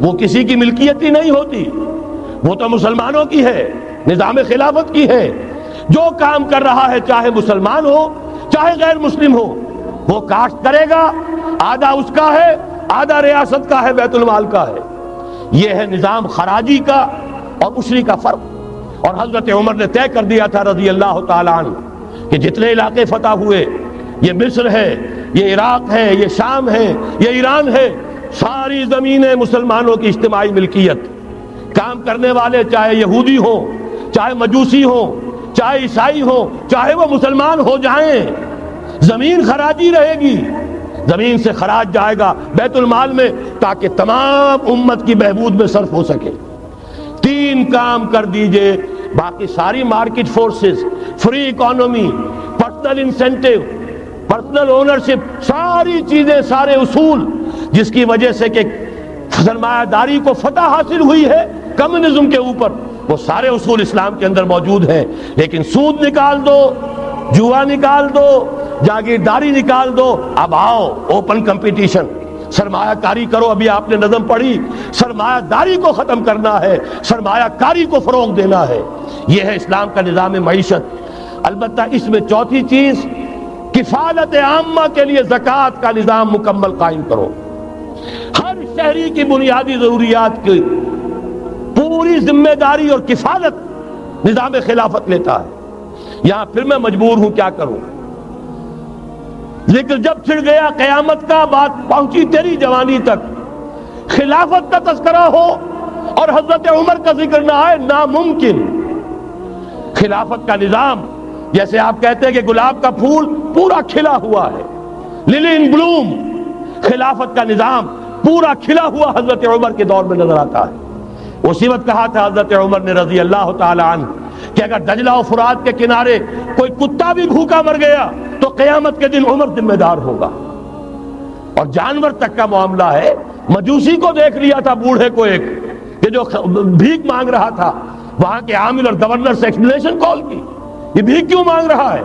A: وہ کسی کی ملکیتی نہیں ہوتی، وہ تو مسلمانوں کی ہے، نظام خلافت کی ہے۔ جو کام کر رہا ہے چاہے مسلمان ہو چاہے غیر مسلم ہو، وہ کاشت کرے گا، آدھا اس کا ہے آدھا ریاست کا ہے، بیت المال کا ہے۔ یہ ہے نظام خراجی کا اور عشری کا فرق۔ اور حضرت عمر نے طے کر دیا تھا رضی اللہ تعالیٰ عنہ کہ جتنے علاقے فتح ہوئے، یہ مصر ہے، یہ عراق ہے، یہ شام ہے، یہ ایران ہے، ساری زمینیں مسلمانوں کی اجتماعی ملکیت۔ کام کرنے والے چاہے یہودی ہوں، چاہے مجوسی ہوں، چاہے عیسائی ہوں، چاہے وہ مسلمان ہو جائیں، زمین خراجی رہے گی، زمین سے خراج جائے گا بیت المال میں تاکہ تمام امت کی بہبود میں صرف ہو سکے۔ 3 کام کر دیجئے، باقی ساری market forces, free economy, personal incentive, personal ownership, ساری چیزیں، سارے اصول جس کی وجہ سے کہ سرمایہ داری کو فتح حاصل ہوئی ہے کمیونزم کے اوپر، وہ سارے اصول اسلام کے اندر موجود ہیں۔ لیکن سود نکال دو، جوا نکال دو، جاگیرداری نکال دو، اب آؤ اوپن کمپٹیشن، سرمایہ کاری کرو۔ ابھی آپ نے نظم پڑھی، سرمایہ داری کو ختم کرنا ہے، سرمایہ کاری کو فروغ دینا ہے۔ یہ ہے اسلام کا نظام معیشت۔ البتہ اس میں چوتھی چیز، کفالت عامہ کے لیے زکوٰۃ کا نظام مکمل قائم کرو۔ ہر شہری کی بنیادی ضروریات کی پوری ذمہ داری اور کفالت نظام خلافت لیتا ہے۔ یہاں پھر میں مجبور ہوں کیا کروں، ذکر جب چھڑ گیا قیامت کا، بات پہنچی تیری جوانی تک، خلافت کا تذکرہ ہو اور حضرت عمر کا ذکر نہ آئے، ناممکن۔ خلافت کا نظام، جیسے آپ کہتے ہیں کہ گلاب کا پھول پورا کھلا ہوا ہے، للی ان بلوم، خلافت کا نظام پورا کھلا ہوا حضرت عمر کے دور میں نظر آتا ہے۔ اسی وقت کہا تھا حضرت عمر نے رضی اللہ تعالی عنہ کہ اگر دجلہ و فرات کے کنارے کوئی کتا بھی بھوکا مر گیا تو قیامت کے دن عمر ذمہ دار ہوگا۔ اور جانور تک کا معاملہ ہے، مجوسی کو دیکھ لیا تھا بوڑھے کو ایک کہ جو بھیک مانگ رہا تھا، وہاں کے عامل اور گورنر سے ایکسپلینیشن کال کی، یہ بھیک کیوں مانگ رہا ہے؟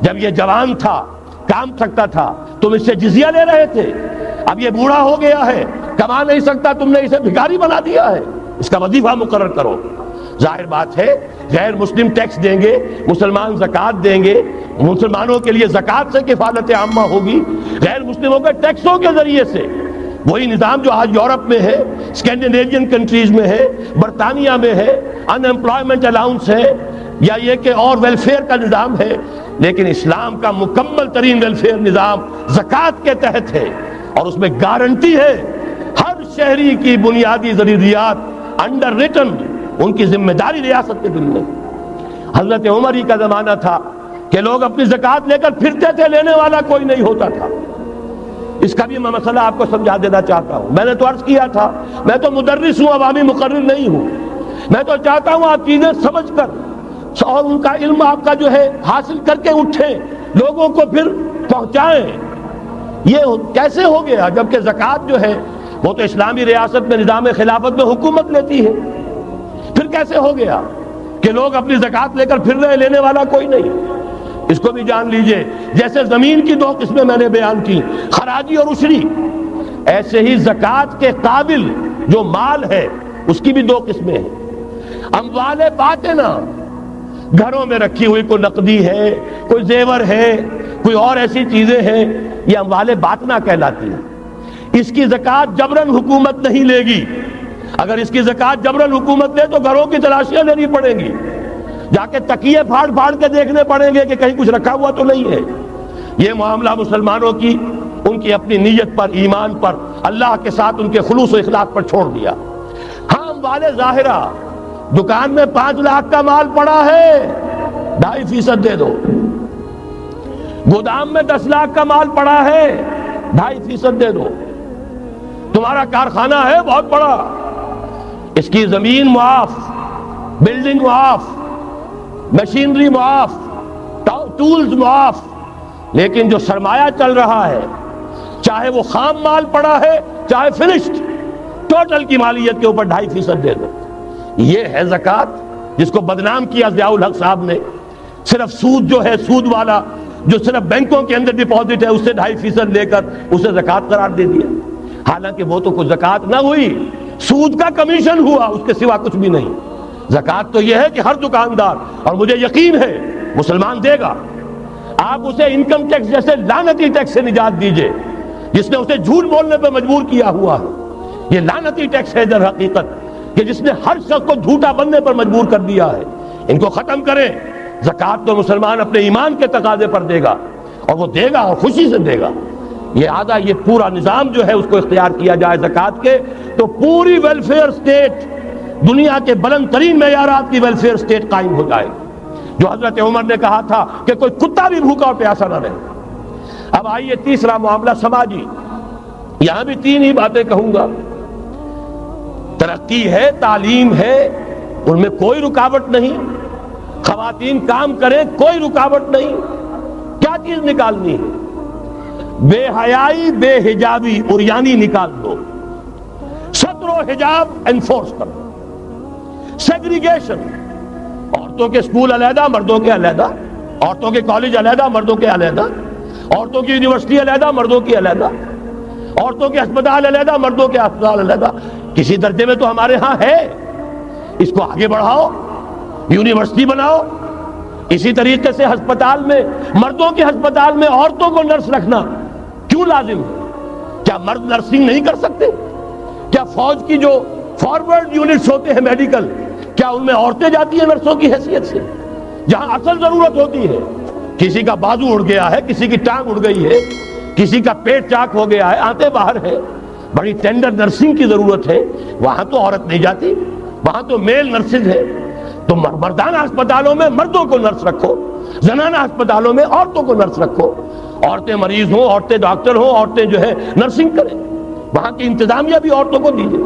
A: جب یہ جوان تھا، کام سکتا تھا، تم اس سے جزیہ لے رہے تھے، اب یہ بوڑھا ہو گیا ہے، کما نہیں سکتا، تم نے اسے بھکاری بنا دیا ہے، اس کا وظیفہ مقرر کرو۔ ظاہر بات ہے غیر مسلم ٹیکس دیں گے، مسلمان زکوٰۃ دیں گے، مسلمانوں کے لیے زکوٰۃ سے کفالت عامہ ہوگی، غیر مسلموں کے ٹیکسوں کے ذریعے سے۔ وہی نظام جو آج یورپ میں ہے، اسکینڈینیوین کنٹریز میں ہے، برطانیہ میں ہے، ان امپلائمنٹ الاؤنس ہے، یا یہ کہ اور ویلفیئر کا نظام ہے، لیکن اسلام کا مکمل ترین ویلفیئر نظام زکوٰۃ کے تحت ہے، اور اس میں گارنٹی ہے ہر شہری کی بنیادی ضروریات انڈر ریٹن، ان کی ذمہ داری ریاست کے دل میں۔ حضرت عمر ہی کا زمانہ تھا کہ لوگ اپنی زکوٰۃ لے کر پھرتے تھے، لینے والا کوئی نہیں ہوتا تھا۔ اس کا بھی میں مسئلہ آپ کو سمجھا دینا چاہتا ہوں۔ میں نے تو عرض کیا تھا، میں تو مدرس ہوں، عوامی مقرر نہیں ہوں۔ میں تو چاہتا ہوں آپ چیزیں سمجھ کر اور ان کا علم آپ کا جو ہے حاصل کر کے اٹھیں، لوگوں کو پھر پہنچائیں۔ یہ کیسے ہو گیا جبکہ زکوٰۃ جو ہے وہ تو اسلامی ریاست میں نظام خلافت میں حکومت لیتی ہے؟ پھر کیسے ہو گیا کہ لوگ اپنی زکوٰۃ لے کر پھر رہے، لینے والا کوئی نہیں؟ اس کو بھی جان لیجئے، جیسے زمین کی 2 قسمیں میں نے بیان کی، خراجی اور عشری، ایسے ہی زکوٰۃ کے قابل جو مال ہے اس کی بھی 2 قسمیں ہیں۔ اموال باطنہ، گھروں میں رکھی ہوئی کوئی نقدی ہے، کوئی زیور ہے، کوئی اور ایسی چیزیں ہیں، یہ اموال باطنہ کہلاتی ہیں۔ اس کی زکوٰۃ جبراً حکومت نہیں لے گی۔ اگر اس کی زکوٰۃ جبراً حکومت لے تو گھروں کی تلاشیاں لینی پڑیں گی، جا کے تکیے پھاڑ پھاڑ کے دیکھنے پڑیں گے کہ کہیں کچھ رکھا ہوا تو نہیں ہے۔ یہ معاملہ مسلمانوں کی ان کی اپنی نیت پر، ایمان پر، اللہ کے ساتھ ان کے خلوص و اخلاص پر چھوڑ دیا۔ ہاں اموال ظاہرہ، دکان میں 5 لاکھ کا مال پڑا ہے، 2.5% دے دو۔ گودام میں 10 لاکھ کا مال پڑا ہے، 2.5% دے دو۔ تمہارا کارخانہ ہے بہت بڑا، اس کی زمین معاف، بلڈنگ معاف، مشینری معاف، ٹولز معاف، لیکن جو سرمایہ چل رہا ہے، چاہے وہ خام مال پڑا ہے چاہے فنشڈ، ٹوٹل کی مالیت کے اوپر 2.5% دے دو. یہ ہے زکوٰۃ جس کو بدنام کیا ضیاء الحق صاحب نے. صرف سود جو ہے، سود والا جو صرف بینکوں کے اندر ڈپازٹ ہے، اس سے 2.5% لے کر اسے زکوٰۃ قرار دے دیا. حالانکہ وہ تو کچھ زکوٰۃ نہ ہوئی، سود کا کمیشن ہوا، اس کے سوا کچھ بھی نہیں. زکوٰۃ تو یہ ہے کہ ہر دکاندار، اور مجھے یقین ہے مسلمان دے گا. آپ اسے انکم ٹیکس جیسے لعنتی ٹیکس سے نجات دیجئے جس نے اسے جھوٹ بولنے پہ مجبور کیا ہوا ہے. یہ لعنتی ٹیکس ہے در حقیقت کہ جس نے ہر شخص کو جھوٹا بننے پر مجبور کر دیا ہے. ان کو ختم کریں. زکوٰۃ تو مسلمان اپنے ایمان کے تقاضے پر دے گا، اور وہ دے گا اور خوشی سے دے گا. یہ پورا نظام جو ہے اس کو اختیار کیا جائے زکوٰۃ کے، تو پوری ویلفیئر سٹیٹ، دنیا کے بلند ترین معیارات کی ویلفیئر سٹیٹ قائم ہو جائے. جو حضرت عمر نے کہا تھا کہ کوئی کتا بھی بھوکا اور پیاسا نہ رہے. اب آئیے تیسرا معاملہ سماجی. یہاں بھی 3 ہی باتیں کہوں گا. ترقی ہے، تعلیم ہے، ان میں کوئی رکاوٹ نہیں. خواتین کام کریں، کوئی رکاوٹ نہیں. کیا چیز نکالنی ہے؟ بے حیائی، بے حجابی، عریانی نکال دو. ستر و حجاب انفورس کرو. سیگریگیشن، عورتوں کے اسکول علیحدہ، مردوں کے علیحدہ، عورتوں کے کالج علیحدہ، مردوں کے علیحدہ، عورتوں کی یونیورسٹی علیحدہ، مردوں کی علیحدہ، عورتوں کے ہسپتال علیحدہ، مردوں کے ہسپتال علیحدہ. کسی درجے میں تو ہمارے ہاں ہے. اس کو آگے بڑھاؤ، یونیورسٹی بناؤ. اسی طریقے سے ہسپتال میں، مردوں کے ہسپتال میں عورتوں کو نرس رکھنا کیوں لازم ہے؟ کیا مرد نرسنگ نہیں کر سکتے؟ کیا فوج کی جو فارورڈ یونٹس ہوتے ہیں میڈیکل، کیا ان میں عورتیں جاتی ہیں نرسوں کی حیثیت سے؟ جہاں اصل ضرورت ہوتی ہے، کسی کا بازو اڑ گیا ہے، کسی کی ٹانگ اڑ گئی ہے، کسی کا پیٹ چاک ہو گیا ہے، آنتیں باہر ہے، بڑی ٹینڈر نرسنگ کی ضرورت ہے، وہاں تو عورت نہیں جاتی، وہاں تو میل نرسز ہے. تو مردانہ ہسپتالوں میں مردوں کو نرس رکھو، زنانہ ہسپتالوں میں عورتوں کو نرس رکھو. عورتیں مریض ہوں، عورتیں ڈاکٹر ہوں، عورتیں جو ہے نرسنگ کریں. وہاں کی انتظامیہ بھی عورتوں کو دیجیے.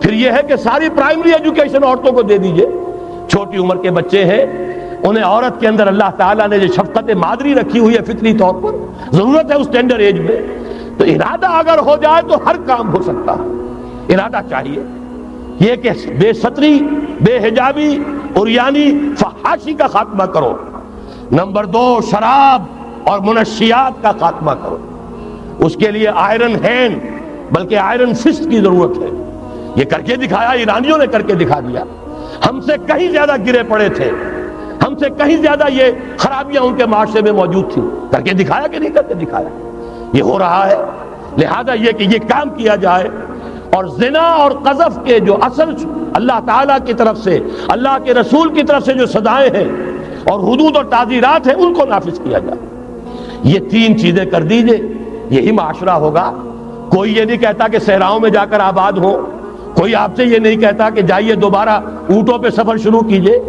A: پھر یہ ہے کہ ساری پرائمری ایجوکیشن عورتوں کو دے دیجیے. چھوٹی عمر کے بچے ہیں، انہیں عورت کے اندر اللہ تعالیٰ نے جو شفقت مادری رکھی ہوئی ہے فطری طور پر، ضرورت ہے اس ٹینڈر ایج میں. تو ارادہ اگر ہو جائے تو ہر کام ہو سکتا ہے. ارادہ چاہیے. یہ کہ بے ستری، بے حجابی، عریانی، فحاشی کا خاتمہ کرو. نمبر 2، شراب اور منشیات کا خاتمہ کرو. اس کے لیے آئرن ہینڈ بلکہ آئرن فسٹ کی ضرورت ہے. یہ کر کے دکھایا، ایرانیوں نے کر کے دکھا دیا. ہم سے کہیں زیادہ گرے پڑے تھے، ہم سے کہیں زیادہ یہ خرابیاں ان کے معاشرے میں موجود تھیں. کر کے دکھایا کہ نہیں کر کے دکھایا؟ یہ ہو رہا ہے. لہذا یہ کہ یہ کام کیا جائے، اور زنا اور قذف کے جو اصل اللہ تعالیٰ کی طرف سے، اللہ کے رسول کی طرف سے جو سزائیں ہیں اور حدود اور تعزیرات ہیں، ان کو نافذ کیا جائے. یہ 3 چیزیں کر دیجئے، یہی معاشرہ ہوگا. کوئی یہ نہیں کہتا کہ صحراؤں میں جا کر آباد ہو، کوئی آپ سے یہ نہیں کہتا کہ جائیے دوبارہ اونٹوں پہ سفر شروع کیجئے.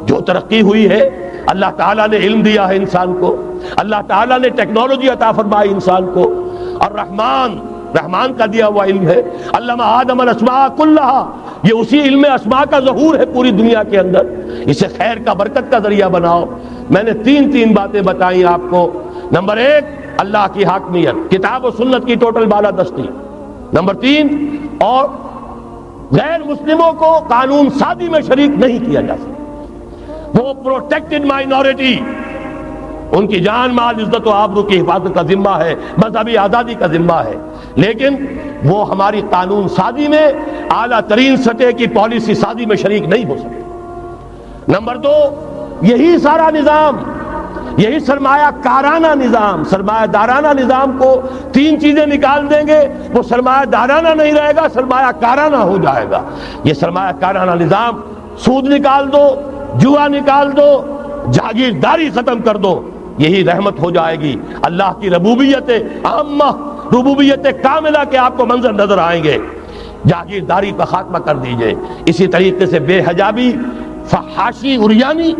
A: جو ترقی ہوئی ہے، اللہ تعالیٰ نے علم دیا ہے انسان کو، اللہ تعالیٰ نے ٹیکنالوجی عطا فرمائی انسان کو، اور رحمان کا دیا ہوا علم ہے. علم آدم الاسماء کلھا، یہ اسی علم اسماء کا ظہور ہے پوری دنیا کے اندر. اسے خیر کا، برکت کا ذریعہ بناؤ. میں نے 3 باتیں بتائیں آپ کو. نمبر 1، اللہ کی حاکمیت، کتاب و سنت کی ٹوٹل بالادستی. نمبر 3، اور غیر مسلموں کو قانون سازی میں شریک نہیں کیا جا سکتا. وہ پروٹیکٹڈ مائنورٹی، ان کی جان، مال، عزت و آبرو کی حفاظت کا ذمہ ہے، مذہبی آزادی کا ذمہ ہے، لیکن وہ ہماری قانون سازی میں، اعلیٰ ترین سطح کی پالیسی سازی میں شریک نہیں ہو سکتے. نمبر 2، یہی سارا نظام، یہی سرمایہ کارانہ نظام، سرمایہ دارانہ نظام کو 3 چیزیں نکال دیں گے، وہ سرمایہ دارانہ نہیں رہے گا، سرمایہ کارانہ ہو جائے گا. یہ سرمایہ کارانہ نظام، سود نکال دو، جوا نکال دو، جاگیرداری ختم کر دو، یہی رحمت ہو جائے گی. اللہ کی ربوبیت عامہ، ربوبیت کاملہ کے آپ کو منظر نظر آئیں گے. جاگیرداری کا خاتمہ کر دیجئے. اسی طریقے سے بے حجابی، فحاشی، عریانی.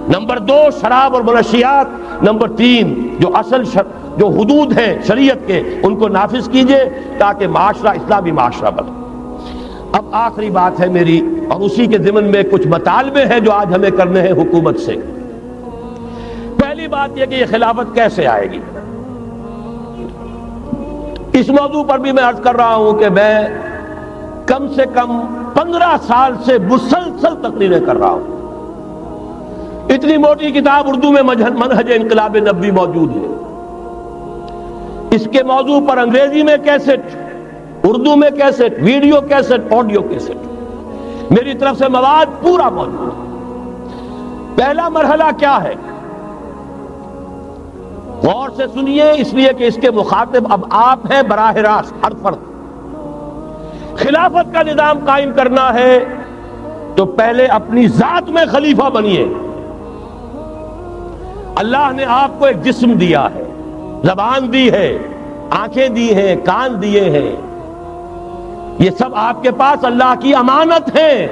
A: نمبر 2، شراب اور منشیات. نمبر 3، جو اصل جو حدود ہیں شریعت کے، ان کو نافذ کیجئے تاکہ معاشرہ اسلامی معاشرہ بنے. اب آخری بات ہے میری، اور اسی کے ضمن میں کچھ مطالبے ہیں جو آج ہمیں کرنے ہیں حکومت سے. پہلی بات یہ کہ یہ خلافت کیسے آئے گی. اس موضوع پر بھی میں عرض کر رہا ہوں کہ میں کم سے کم 15 سال سے مسلسل تقریریں کر رہا ہوں. اتنی موٹی کتاب اردو میں منہج انقلاب نبوی موجود ہے. اس کے موضوع پر انگریزی میں کیسٹ، اردو میں cassette, video cassette, audio cassette, میری طرف سے مواد پورا موجود ہے. پہلا مرحلہ کیا ہے؟ غور سے سنیے، اس لیے کہ اس کے مخاطب اب آپ ہیں براہ راست ہر فرد. خلافت کا نظام قائم کرنا ہے تو پہلے اپنی ذات میں خلیفہ بنیے. اللہ نے آپ کو ایک جسم دیا ہے، زبان دی ہے، آنکھیں دی ہیں، کان دیے ہیں. یہ سب آپ کے پاس اللہ کی امانت ہیں.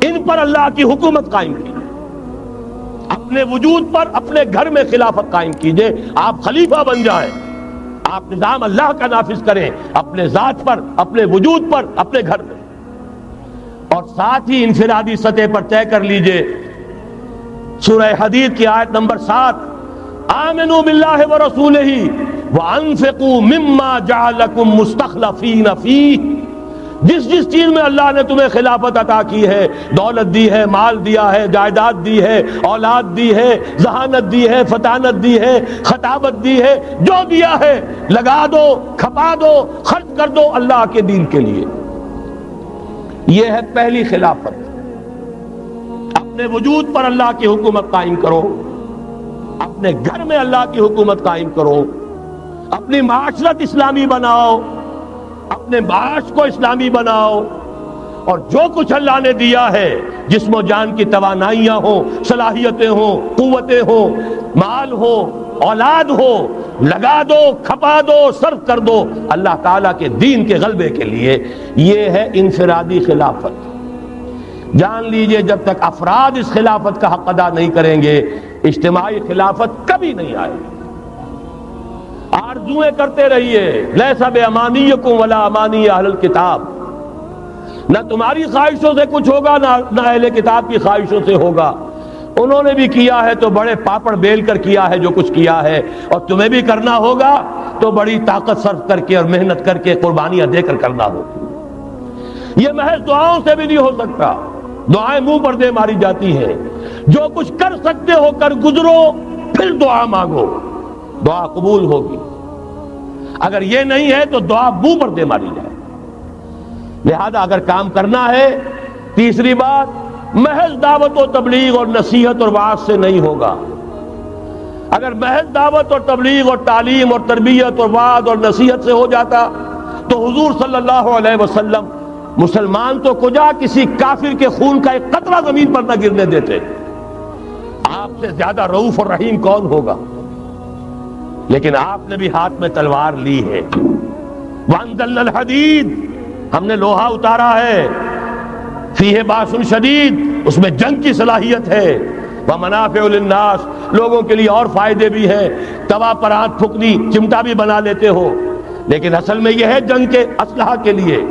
A: ان پر اللہ کی حکومت قائم کی. اپنے وجود پر اپنے گھر میں خلافت قائم کیجئے. آپ خلیفہ بن جائیں، آپ نظام اللہ کا نافذ کریں اپنے ذات پر، اپنے وجود پر، اپنے گھر میں. اور ساتھ ہی انفرادی سطح پر طے کر لیجئے. سورہ حدید کی آیت نمبر 7، آمنوا باللہ ورسولہ وانفقوا مما جعلکم مستخلفین فیہ. جس چیز میں اللہ نے تمہیں خلافت عطا کی ہے، دولت دی ہے، مال دیا ہے، جائیداد دی ہے، اولاد دی ہے، ذہانت دی ہے، فطانت دی ہے، خطابت دی ہے، جو دیا ہے لگا دو، کھپا دو، خرچ کر دو اللہ کے دین کے لیے. یہ ہے پہلی خلافت. اپنے وجود پر اللہ کی حکومت قائم کرو، اپنے گھر میں اللہ کی حکومت قائم کرو، اپنی معاشرت اسلامی بناؤ، اپنے معاش کو اسلامی بناؤ. اور جو کچھ اللہ نے دیا ہے، جسم و جان کی توانائیاں ہوں، صلاحیتیں ہوں، قوتیں ہوں، مال ہو، اولاد ہو، لگا دو، کھپا دو، صرف کر دو اللہ تعالیٰ کے دین کے غلبے کے لیے. یہ ہے انفرادی خلافت. جان لیجئے جب تک افراد اس خلافت کا حق ادا نہیں کریں گے، اجتماعی خلافت کبھی نہیں آئے گی. آرزویں کرتے رہیے، لیس بامانیکم ولا امانی اہل الکتاب. نہ تمہاری خواہشوں سے کچھ ہوگا، نہ اہل کتاب کی خواہشوں سے ہوگا. انہوں نے بھی کیا ہے تو بڑے پاپڑ بیل کر کیا ہے جو کچھ کیا ہے، اور تمہیں بھی کرنا ہوگا تو بڑی طاقت صرف کر کے اور محنت کر کے قربانیاں دے کر کرنا ہوگا. یہ محض دعاؤں سے بھی نہیں ہو سکتا. دعائیں منہ پر دے ماری جاتی ہیں. جو کچھ کر سکتے ہو کر گزرو، پھر دعا مانگو، دعا قبول ہوگی. اگر یہ نہیں ہے تو دعا منہ پر دے ماری جائے. لہذا اگر کام کرنا ہے، تیسری بات، محض دعوت و تبلیغ اور نصیحت اور وعظ سے نہیں ہوگا. اگر محض دعوت اور تبلیغ اور تعلیم اور تربیت اور وعظ اور نصیحت سے ہو جاتا تو حضور صلی اللہ علیہ وسلم مسلمان تو کجا کسی کافر کے خون کا ایک قطرہ زمین پر نہ گرنے دیتے. آپ سے زیادہ رؤوف اور رحیم کون ہوگا؟ لیکن آپ نے بھی ہاتھ میں تلوار لی ہے. وَأَنزَلْنَا الْحَدِيدَ، ہم نے لوہا اتارا ہے. فِيهِ بَأْسٌ شَدِيدٌ، اس میں جنگ کی صلاحیت ہے. وَمَنَافِعُ لِلنَّاسِ، لوگوں کے لیے اور فائدے بھی ہیں. توا پر ہاتھ پھکنی، چمٹا بھی بنا لیتے ہو، لیکن اصل میں یہ ہے جنگ کے اسلحہ کے لیے.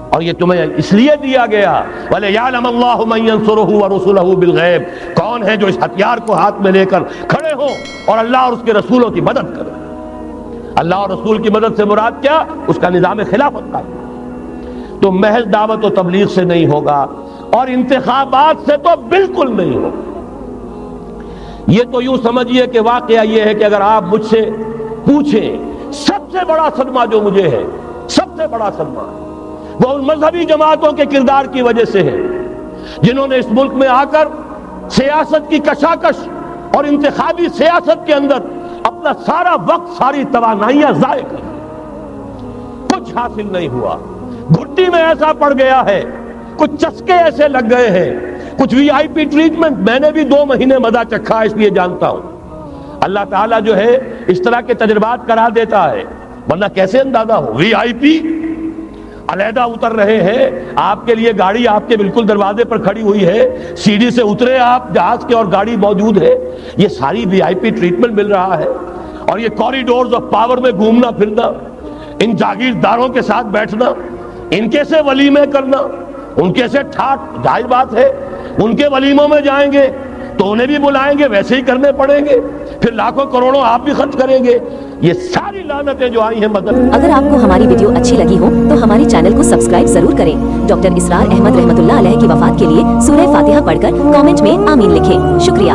A: اور یہ تمہیں اس لیے دیا گیا وَلِيَعْلَمَ اللَّهُ مَن يَنصُرُهُ وَرُسُلَهُ بِالْغَيْبِ، کون ہے جو اس ہتھیار کو ہاتھ میں لے کر کھڑے ہو اور اللہ اور اس کے رسولوں کی مدد کرے. اللہ اور رسول کی مدد سے مراد کیا؟ اس کا نظام خلافت کا. تو محض دعوت و تبلیغ سے نہیں ہوگا، اور انتخابات سے تو بالکل نہیں ہوگا. یہ تو یوں سمجھیے کہ واقعہ یہ ہے کہ اگر آپ مجھ سے پوچھیں سب سے بڑا صدمہ جو مجھے ہے، سب سے بڑا صدمہ وہ ان مذہبی جماعتوں کے کردار کی وجہ سے ہے جنہوں نے اس ملک میں آ کر سیاست کی کشاکش اور انتخابی سیاست کے اندر اپنا سارا وقت، ساری توانائیاں ضائع کر. کچھ حاصل نہیں ہوا. گھٹی میں ایسا پڑ گیا ہے، کچھ چسکے ایسے لگ گئے ہیں، کچھ وی آئی پی ٹریٹمنٹ. میں نے بھی 2 مہینے مزہ چکھا، اس لیے جانتا ہوں. اللہ تعالیٰ جو ہے اس طرح کے تجربات کرا دیتا ہے، ورنہ کیسے اندازہ ہو. وی آئی پی علیحدہ اتر رہے ہیں، آپ کے لیے گاڑی آپ کے بالکل دروازے پر کھڑی ہوئی ہے، سیڑھی سے اترے آپ جہاز کے اور گاڑی موجود ہے. یہ ساری وی آئی پی ٹریٹمنٹ مل رہا ہے. اور یہ کوریڈورز آف پاور میں گھومنا پھرنا، ان جاگیرداروں کے ساتھ بیٹھنا، ان کے سے ولیمے کرنا، ان کے سے ٹھاٹ. ظاہر بات ہے ان کے ولیموں میں جائیں گے تو انہیں بھی بلائیں گے، ویسے ہی کرنے پڑیں گے، پھر لاکھوں کروڑوں آپ بھی خرچ کریں گے. یہ ساری لعنتیں جو آئی ہیں مدد.
B: اگر آپ کو ہماری ویڈیو اچھی لگی ہو تو ہمارے چینل کو سبسکرائب ضرور کریں. ڈاکٹر اسرار احمد رحمۃ اللہ علیہ کی وفات کے لیے سورہ فاتحہ پڑھ کر کامنٹ میں آمین لکھیں. شکریہ.